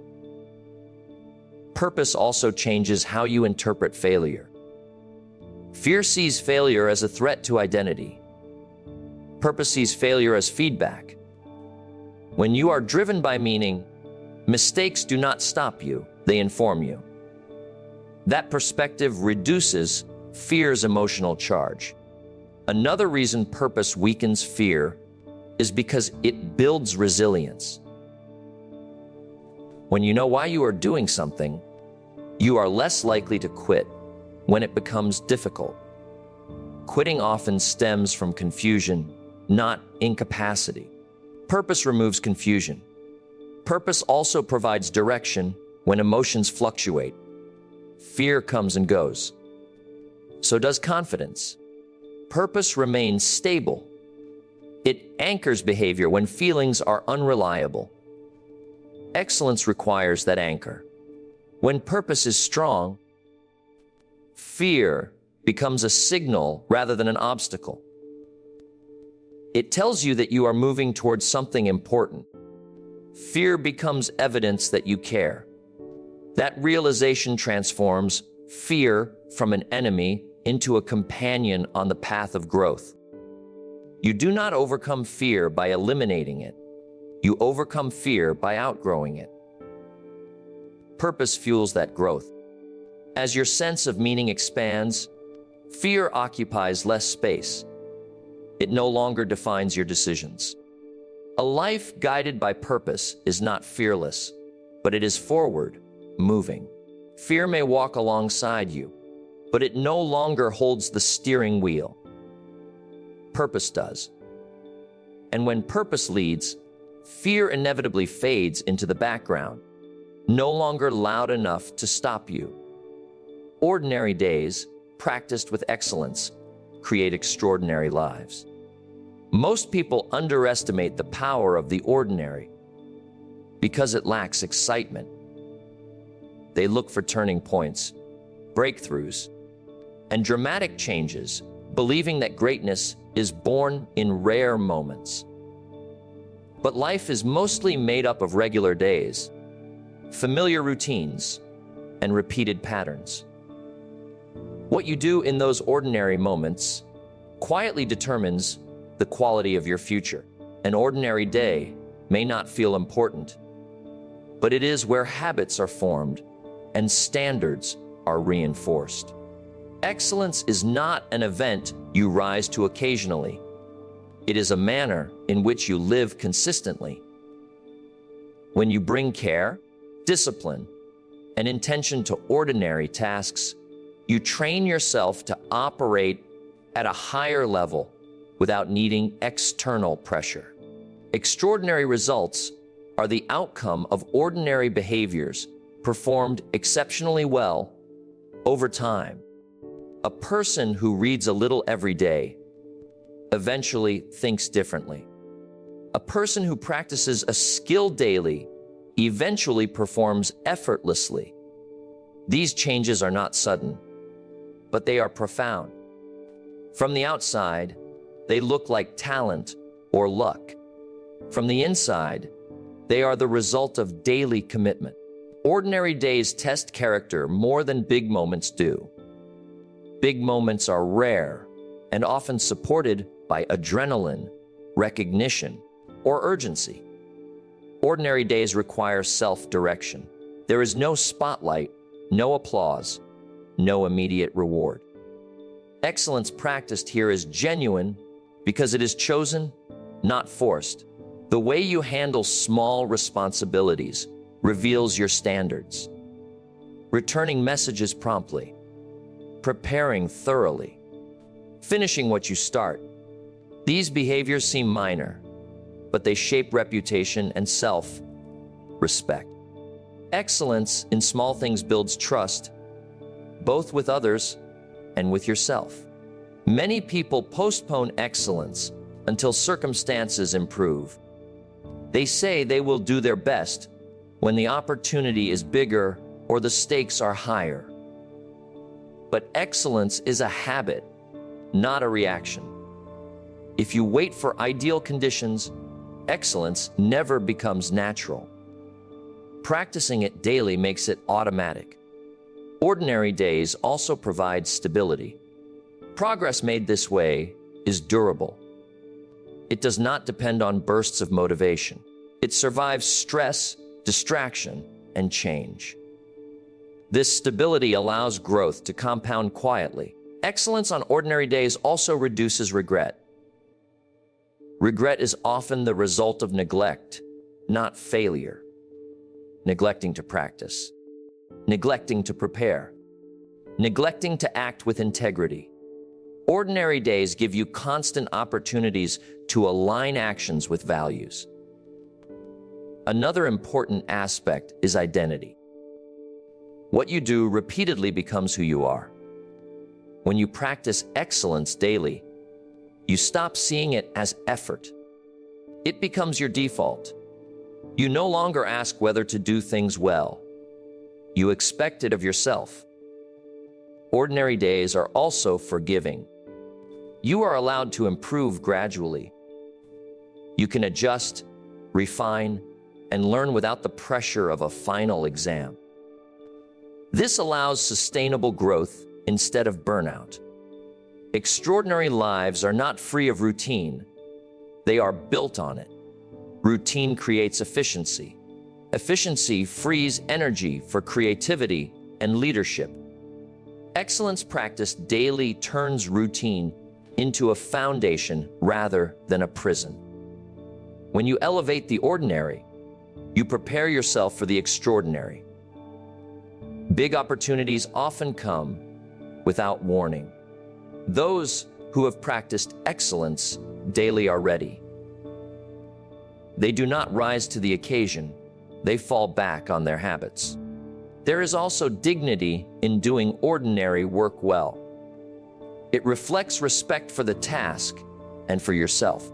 Purpose also changes how you interpret failure. Fear sees failure as a threat to identity. Purpose sees failure as feedback. When you are driven by meaning, mistakes do not stop you, they inform you. That perspective reduces fear's emotional charge. Another reason purpose weakens fear is because it builds resilience. When you know why you are doing something, you are less likely to quit when it becomes difficult. Quitting often stems from confusion, not incapacity. Purpose removes confusion. Purpose also provides direction when emotions fluctuate. Fear comes and goes. So does confidence. Purpose remains stable. It anchors behavior when feelings are unreliable. Excellence requires that anchor. When purpose is strong, fear becomes a signal rather than an obstacle. It tells you that you are moving towards something important. Fear becomes evidence that you care. That realization transforms fear from an enemy into a companion on the path of growth. You do not overcome fear by eliminating it. You overcome fear by outgrowing it. Purpose fuels that growth. As your sense of meaning expands, fear occupies less space. It no longer defines your decisions. A life guided by purpose is not fearless, but it is forward, moving. Fear may walk alongside you, but it no longer holds the steering wheel. Purpose does. And when purpose leads, fear inevitably fades into the background, no longer loud enough to stop you. Ordinary days, practiced with excellence, create extraordinary lives. Most people underestimate the power of the ordinary because it lacks excitement. They look for turning points, breakthroughs, and dramatic changes, believing that greatness is born in rare moments. But life is mostly made up of regular days, familiar routines, and repeated patterns. What you do in those ordinary moments quietly determines the quality of your future. An ordinary day may not feel important, but it is where habits are formed and standards are reinforced. Excellence is not an event you rise to occasionally. It is a manner in which you live consistently. When you bring care, discipline, and intention to ordinary tasks, you train yourself to operate at a higher level without needing external pressure. Extraordinary results are the outcome of ordinary behaviors performed exceptionally well over time. A person who reads a little every day eventually thinks differently. A person who practices a skill daily eventually performs effortlessly. These changes are not sudden, but they are profound. From the outside, they look like talent or luck. From the inside, they are the result of daily commitment. Ordinary days test character more than big moments do. Big moments are rare and often supported by adrenaline, recognition, or urgency. Ordinary days require self-direction. There is no spotlight, no applause, no immediate reward. Excellence practiced here is genuine because it is chosen, not forced. The way you handle small responsibilities reveals your standards. Returning messages promptly, preparing thoroughly, finishing what you start. These behaviors seem minor, but they shape reputation and self-respect. Excellence in small things builds trust, both with others and with yourself. Many people postpone excellence until circumstances improve. They say they will do their best when the opportunity is bigger or the stakes are higher. But excellence is a habit, not a reaction. If you wait for ideal conditions, excellence never becomes natural. Practicing it daily makes it automatic. Ordinary days also provide stability. Progress made this way is durable. It does not depend on bursts of motivation. It survives stress, distraction, and change. This stability allows growth to compound quietly. Excellence on ordinary days also reduces regret. Regret is often the result of neglect, not failure. Neglecting to practice, neglecting to prepare, neglecting to act with integrity. Ordinary days give you constant opportunities to align actions with values. Another important aspect is identity. What you do repeatedly becomes who you are. When you practice excellence daily, you stop seeing it as effort. It becomes your default. You no longer ask whether to do things well. You expect it of yourself. Ordinary days are also forgiving. You are allowed to improve gradually. You can adjust, refine, and learn without the pressure of a final exam. This allows sustainable growth instead of burnout. Extraordinary lives are not free of routine. They are built on it. Routine creates efficiency. Efficiency frees energy for creativity and leadership. Excellence practiced daily turns routine into a foundation rather than a prison. When you elevate the ordinary, you prepare yourself for the extraordinary. Big opportunities often come without warning. Those who have practiced excellence daily are ready. They do not rise to the occasion, they fall back on their habits. There is also dignity in doing ordinary work well. It reflects respect for the task and for yourself.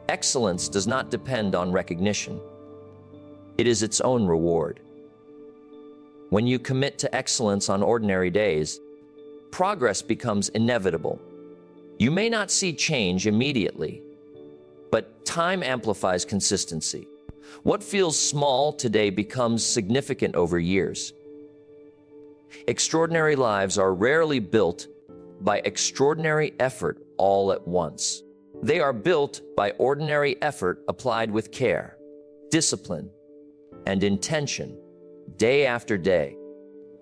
Excellence does not depend on recognition. It is its own reward. When you commit to excellence on ordinary days, progress becomes inevitable. You may not see change immediately, but time amplifies consistency. What feels small today becomes significant over years. Extraordinary lives are rarely built by extraordinary effort all at once. They are built by ordinary effort applied with care, discipline, and intention, day after day,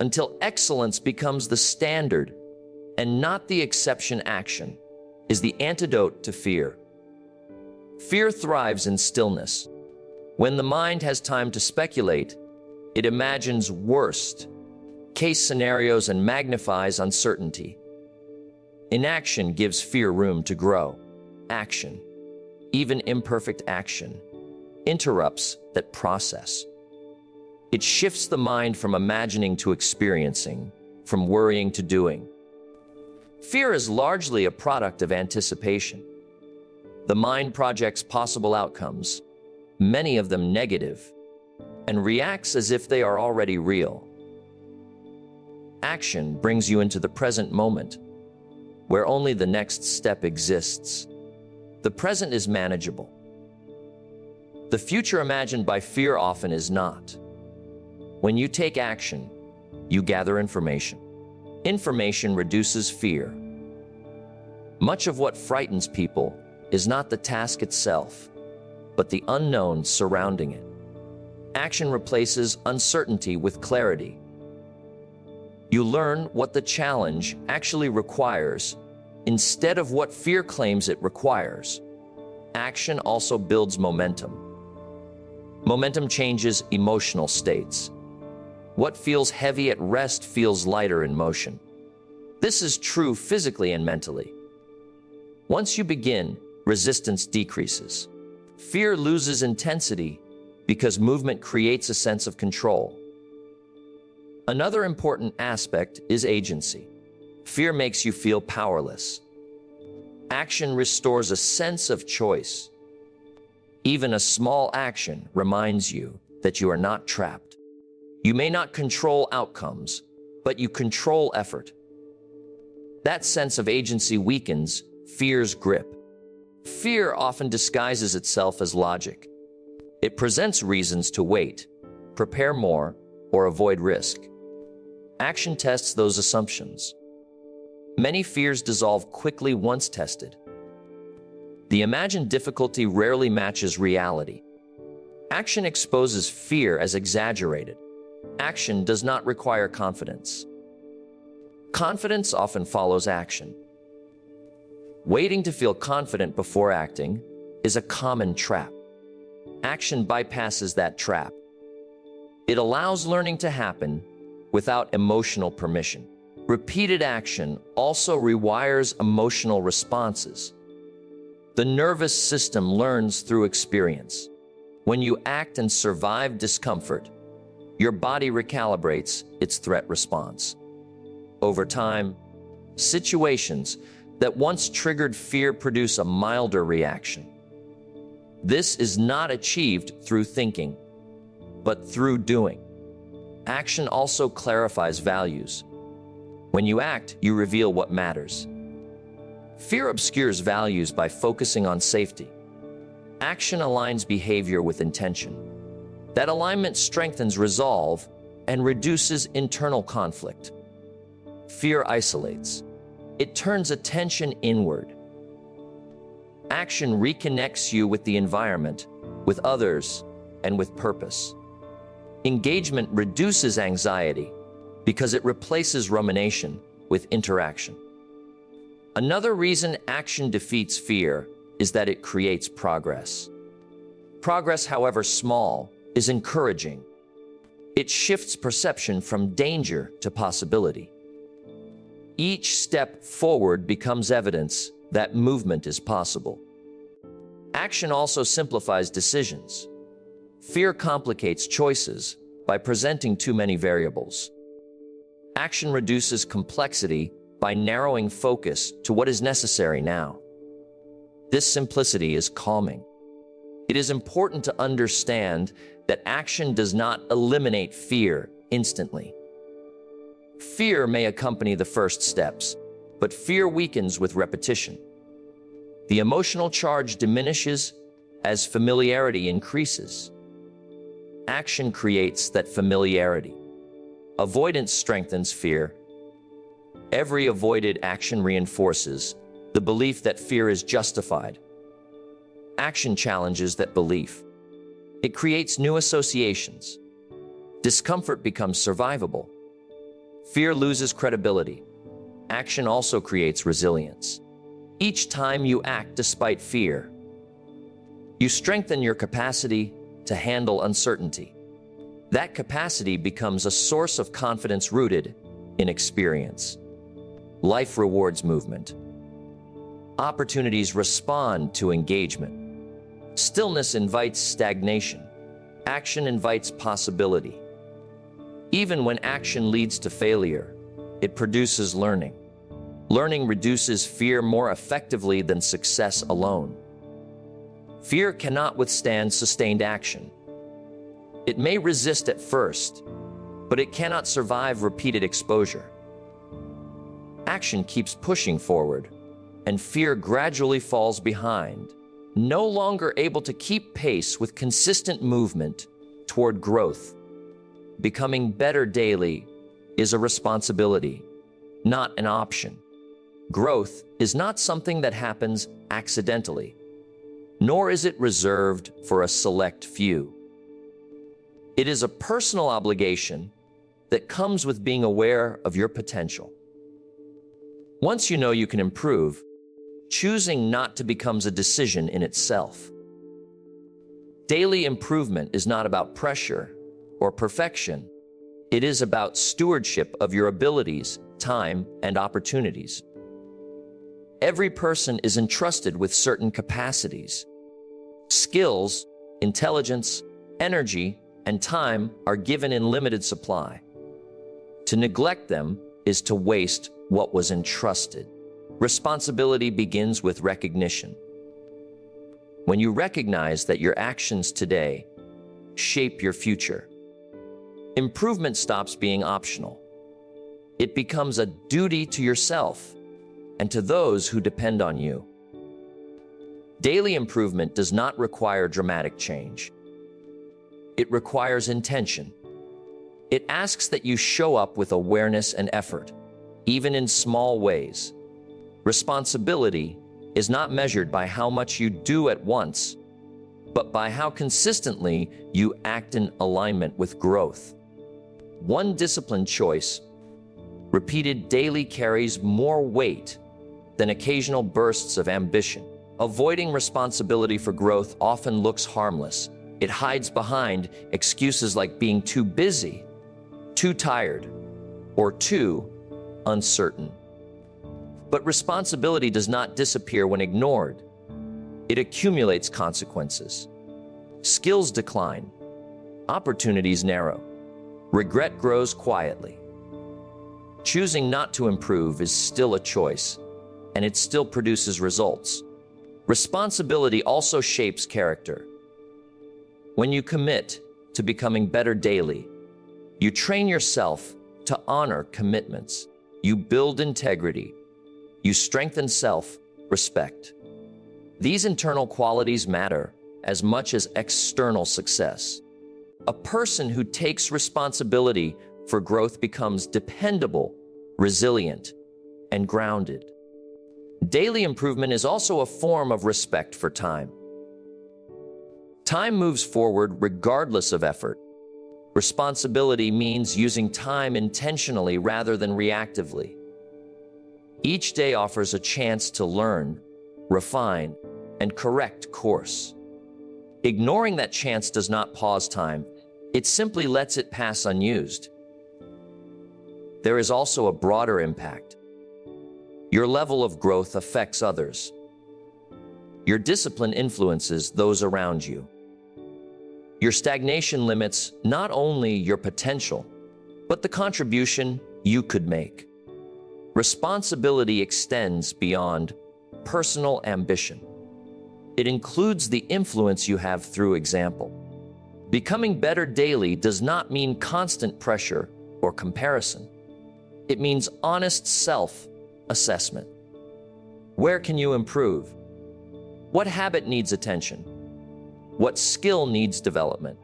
until excellence becomes the standard and not the exception. Action is the antidote to fear. Fear thrives in stillness. When the mind has time to speculate, it imagines worst-case scenarios and magnifies uncertainty. Inaction gives fear room to grow. Action, even imperfect action, interrupts that process. It shifts the mind from imagining to experiencing, from worrying to doing. Fear is largely a product of anticipation. The mind projects possible outcomes, many of them negative, and reacts as if they are already real. Action brings you into the present moment, where only the next step exists. The present is manageable. The future imagined by fear often is not. When you take action, you gather information. Information reduces fear. Much of what frightens people is not the task itself, but the unknown surrounding it. Action replaces uncertainty with clarity. You learn what the challenge actually requires instead of what fear claims it requires. Action also builds momentum. Momentum changes emotional states. What feels heavy at rest feels lighter in motion. This is true physically and mentally. Once you begin, resistance decreases. Fear loses intensity because movement creates a sense of control. Another important aspect is agency. Fear makes you feel powerless. Action restores a sense of choice. Even a small action reminds you that you are not trapped. You may not control outcomes, but you control effort. That sense of agency weakens fear's grip. Fear often disguises itself as logic. It presents reasons to wait, prepare more, or avoid risk. Action tests those assumptions. Many fears dissolve quickly once tested. The imagined difficulty rarely matches reality. Action exposes fear as exaggerated. Action does not require confidence. Confidence often follows action. Waiting to feel confident before acting is a common trap. Action bypasses that trap. It allows learning to happen without emotional permission. Repeated action also rewires emotional responses. The nervous system learns through experience. When you act and survive discomfort, your body recalibrates its threat response. Over time, situations that once triggered fear produce a milder reaction. This is not achieved through thinking, but through doing. Action also clarifies values. When you act, you reveal what matters. Fear obscures values by focusing on safety. Action aligns behavior with intention. That alignment strengthens resolve and reduces internal conflict. Fear isolates. It turns attention inward. Action reconnects you with the environment, with others, and with purpose. Engagement reduces anxiety because it replaces rumination with interaction. Another reason action defeats fear is that it creates progress. Progress, however small, is encouraging. It shifts perception from danger to possibility. Each step forward becomes evidence that movement is possible. Action also simplifies decisions. Fear complicates choices by presenting too many variables. Action reduces complexity by narrowing focus to what is necessary now. This simplicity is calming. It is important to understand that action does not eliminate fear instantly. Fear may accompany the first steps, but fear weakens with repetition. The emotional charge diminishes as familiarity increases. Action creates that familiarity. Avoidance strengthens fear. Every avoided action reinforces the belief that fear is justified. Action challenges that belief. It creates new associations. Discomfort becomes survivable. Fear loses credibility. Action also creates resilience. Each time you act despite fear, you strengthen your capacity to handle uncertainty. That capacity becomes a source of confidence rooted in experience. Life rewards movement. Opportunities respond to engagement. Stillness invites stagnation. Action invites possibility. Even when action leads to failure, it produces learning. Learning reduces fear more effectively than success alone. Fear cannot withstand sustained action. It may resist at first, but it cannot survive repeated exposure. Action keeps pushing forward, and fear gradually falls behind, no longer able to keep pace with consistent movement toward growth. Becoming better daily is a responsibility, not an option. Growth is not something that happens accidentally, nor is it reserved for a select few. It is a personal obligation that comes with being aware of your potential. Once you know you can improve, choosing not to becomes a decision in itself. Daily improvement is not about pressure or perfection. It is about stewardship of your abilities, time, and opportunities. Every person is entrusted with certain capacities. Skills, intelligence, energy, and time are given in limited supply. To neglect them is to waste what was entrusted. Responsibility begins with recognition. When you recognize that your actions today shape your future, improvement stops being optional. It becomes a duty to yourself and to those who depend on you. Daily improvement does not require dramatic change. It requires intention. It asks that you show up with awareness and effort, even in small ways. Responsibility is not measured by how much you do at once, but by how consistently you act in alignment with growth. One disciplined choice, repeated daily, carries more weight than occasional bursts of ambition. Avoiding responsibility for growth often looks harmless. It hides behind excuses like being too busy, too tired, or too uncertain. But responsibility does not disappear when ignored. It accumulates consequences. Skills decline. Opportunities narrow. Regret grows quietly. Choosing not to improve is still a choice, and it still produces results. Responsibility also shapes character. When you commit to becoming better daily, you train yourself to honor commitments. You build integrity. You strengthen self-respect. These internal qualities matter as much as external success. A person who takes responsibility for growth becomes dependable, resilient, and grounded. Daily improvement is also a form of respect for time. Time moves forward regardless of effort. Responsibility means using time intentionally rather than reactively. Each day offers a chance to learn, refine, and correct course. Ignoring that chance does not pause time, it simply lets it pass unused. There is also a broader impact. Your level of growth affects others. Your discipline influences those around you. Your stagnation limits not only your potential, but the contribution you could make. Responsibility extends beyond personal ambition. It includes the influence you have through example. Becoming better daily does not mean constant pressure or comparison. It means honest self-assessment. Where can you improve? What habit needs attention? What skill needs development?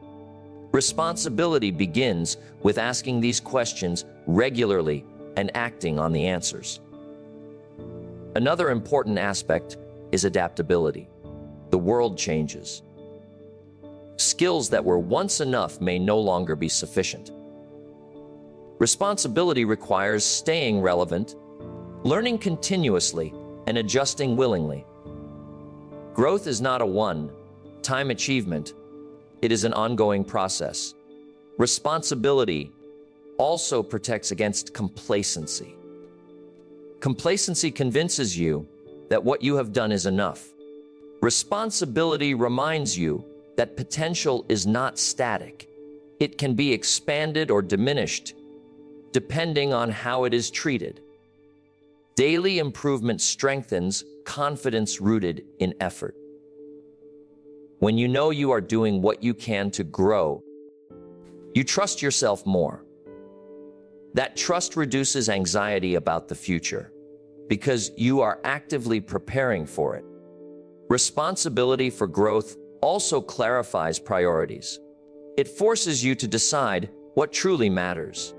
Responsibility begins with asking these questions regularly and acting on the answers. Another important aspect is adaptability. The world changes. Skills that were once enough may no longer be sufficient. Responsibility requires staying relevant, learning continuously, and adjusting willingly. Growth is not a one-time achievement. It is an ongoing process. Responsibility also protects against complacency. Complacency convinces you that what you have done is enough. Responsibility reminds you that potential is not static. It can be expanded or diminished, depending on how it is treated. Daily improvement strengthens confidence rooted in effort. When you know you are doing what you can to grow, You trust yourself more. That trust reduces anxiety about the future because you are actively preparing for it. Responsibility for growth also clarifies priorities. It forces you to decide what truly matters.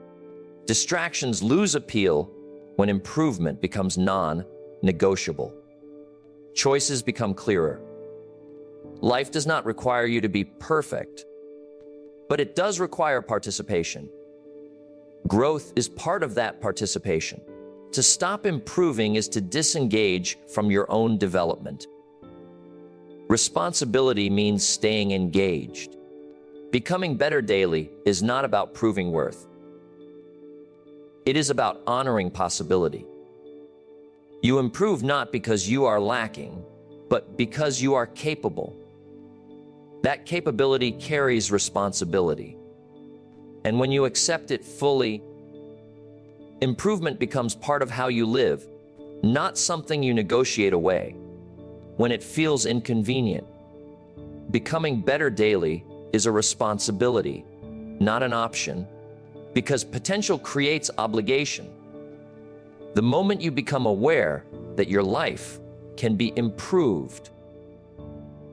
Distractions lose appeal when improvement becomes non-negotiable. Choices become clearer. Life does not require you to be perfect, but it does require participation. Growth is part of that participation. To stop improving is to disengage from your own development. Responsibility means staying engaged. Becoming better daily is not about proving worth. It is about honoring possibility. You improve not because you are lacking, but because you are capable. That capability carries responsibility. And when you accept it fully, improvement becomes part of how you live, not something you negotiate away when it feels inconvenient. Becoming better daily is a responsibility, not an option, because potential creates obligation. The moment you become aware that your life can be improved,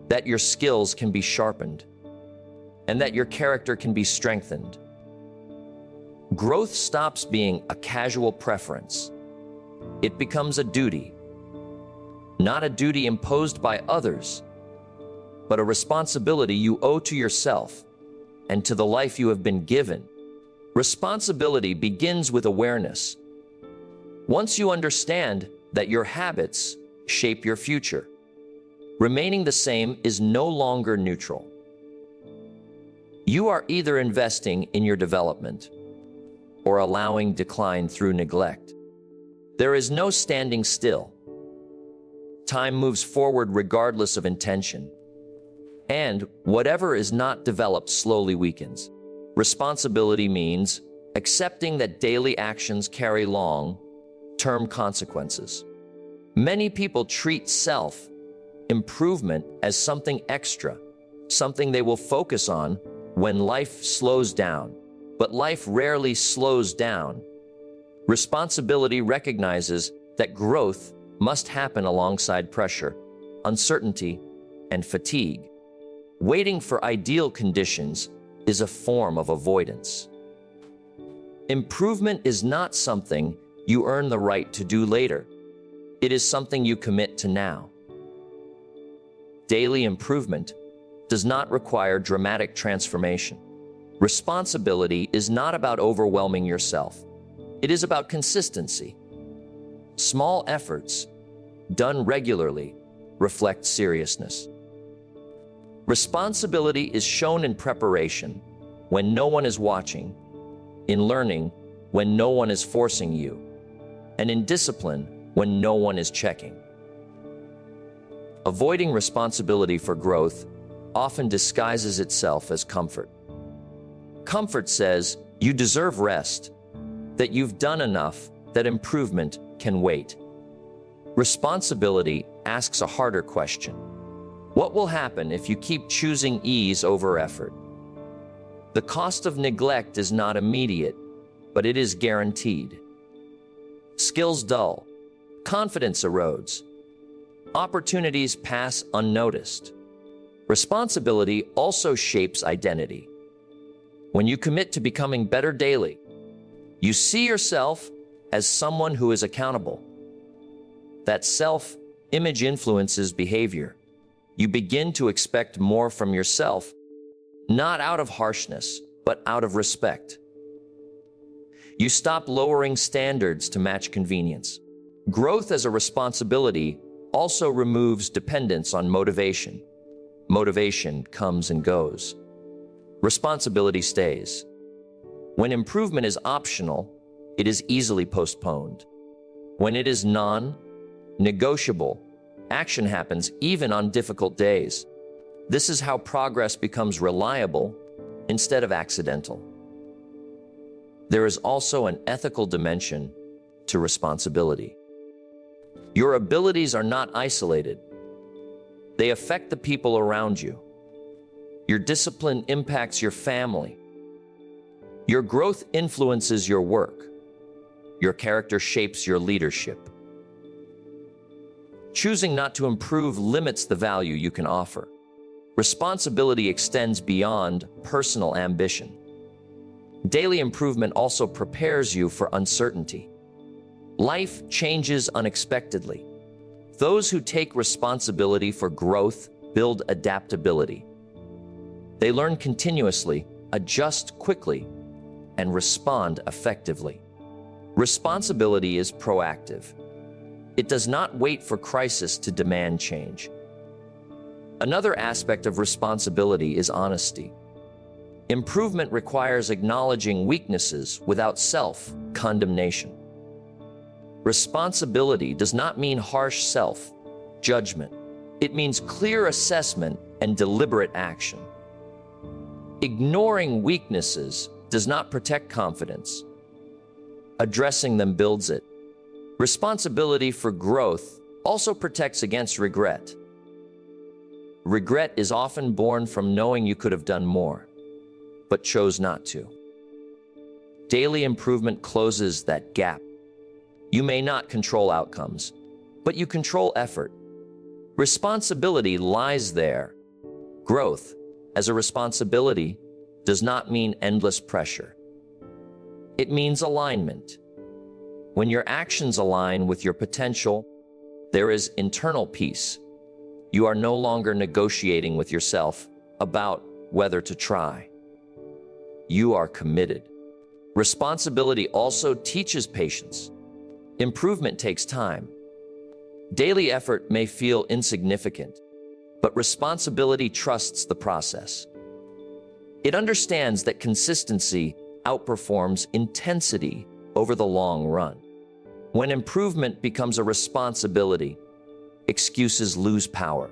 that your skills can be sharpened, and that your character can be strengthened, growth stops being a casual preference. It becomes a duty. Not a duty imposed by others, but a responsibility you owe to yourself and to the life you have been given. Responsibility begins with awareness. Once you understand that your habits shape your future, remaining the same is no longer neutral. You are either investing in your development or allowing decline through neglect. There is no standing still. Time moves forward regardless of intention, and whatever is not developed slowly weakens. Responsibility means accepting that daily actions carry long-term consequences. Many people treat self-improvement as something extra, something they will focus on when life slows down. But life rarely slows down. Responsibility recognizes that growth must happen alongside pressure, uncertainty, and fatigue. Waiting for ideal conditions is a form of avoidance. Improvement is not something you earn the right to do later. It is something you commit to now. Daily improvement does not require dramatic transformation. Responsibility is not about overwhelming yourself. It is about consistency. Small efforts, done regularly, reflect seriousness. Responsibility is shown in preparation when no one is watching, in learning when no one is forcing you, and in discipline when no one is checking. Avoiding responsibility for growth often disguises itself as comfort. Comfort says you deserve rest, that you've done enough, that improvement can wait. Responsibility asks a harder question. What will happen if you keep choosing ease over effort? The cost of neglect is not immediate, but it is guaranteed. Skills dull, confidence erodes, opportunities pass unnoticed. Responsibility also shapes identity. When you commit to becoming better daily, you see yourself as someone who is accountable. That self-image influences behavior. You begin to expect more from yourself, not out of harshness, but out of respect. You stop lowering standards to match convenience. Growth as a responsibility also removes dependence on motivation. Motivation comes and goes. Responsibility stays. When improvement is optional, it is easily postponed. When it is non-negotiable, action happens even on difficult days. This is how progress becomes reliable instead of accidental. There is also an ethical dimension to responsibility. Your abilities are not isolated. They affect the people around you. Your discipline impacts your family, Your growth influences your work. Your character shapes your leadership. Choosing not to improve limits the value you can offer. Responsibility extends beyond personal ambition. Daily improvement also prepares you for uncertainty. Life changes unexpectedly. Those who take responsibility for growth build adaptability. They learn continuously, adjust quickly, and respond effectively. Responsibility is proactive. It does not wait for crisis to demand change. Another aspect of responsibility is honesty. Improvement requires acknowledging weaknesses without self-condemnation. Responsibility does not mean harsh self-judgment. It means clear assessment and deliberate action. Ignoring weaknesses does not protect confidence. Addressing them builds it. Responsibility for growth also protects against regret. Regret is often born from knowing you could have done more, but chose not to. Daily improvement closes that gap. You may not control outcomes, but you control effort. Responsibility lies there. Growth, as a responsibility, does not mean endless pressure. It means alignment. When your actions align with your potential, there is internal peace. You are no longer negotiating with yourself about whether to try. You are committed. Responsibility also teaches patience. Improvement takes time. Daily effort may feel insignificant, but responsibility trusts the process. It understands that consistency outperforms intensity over the long run. When improvement becomes a responsibility, excuses lose power.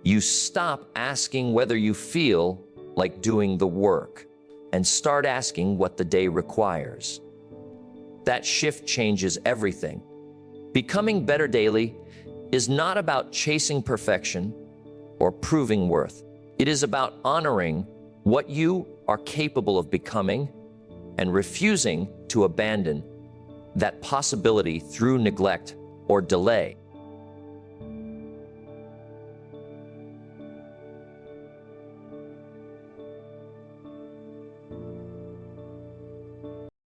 You stop asking whether you feel like doing the work and start asking what the day requires. That shift changes everything. Becoming better daily is not about chasing perfection or proving worth. It is about honoring what you are capable of becoming and refusing to abandon that possibility through neglect or delay.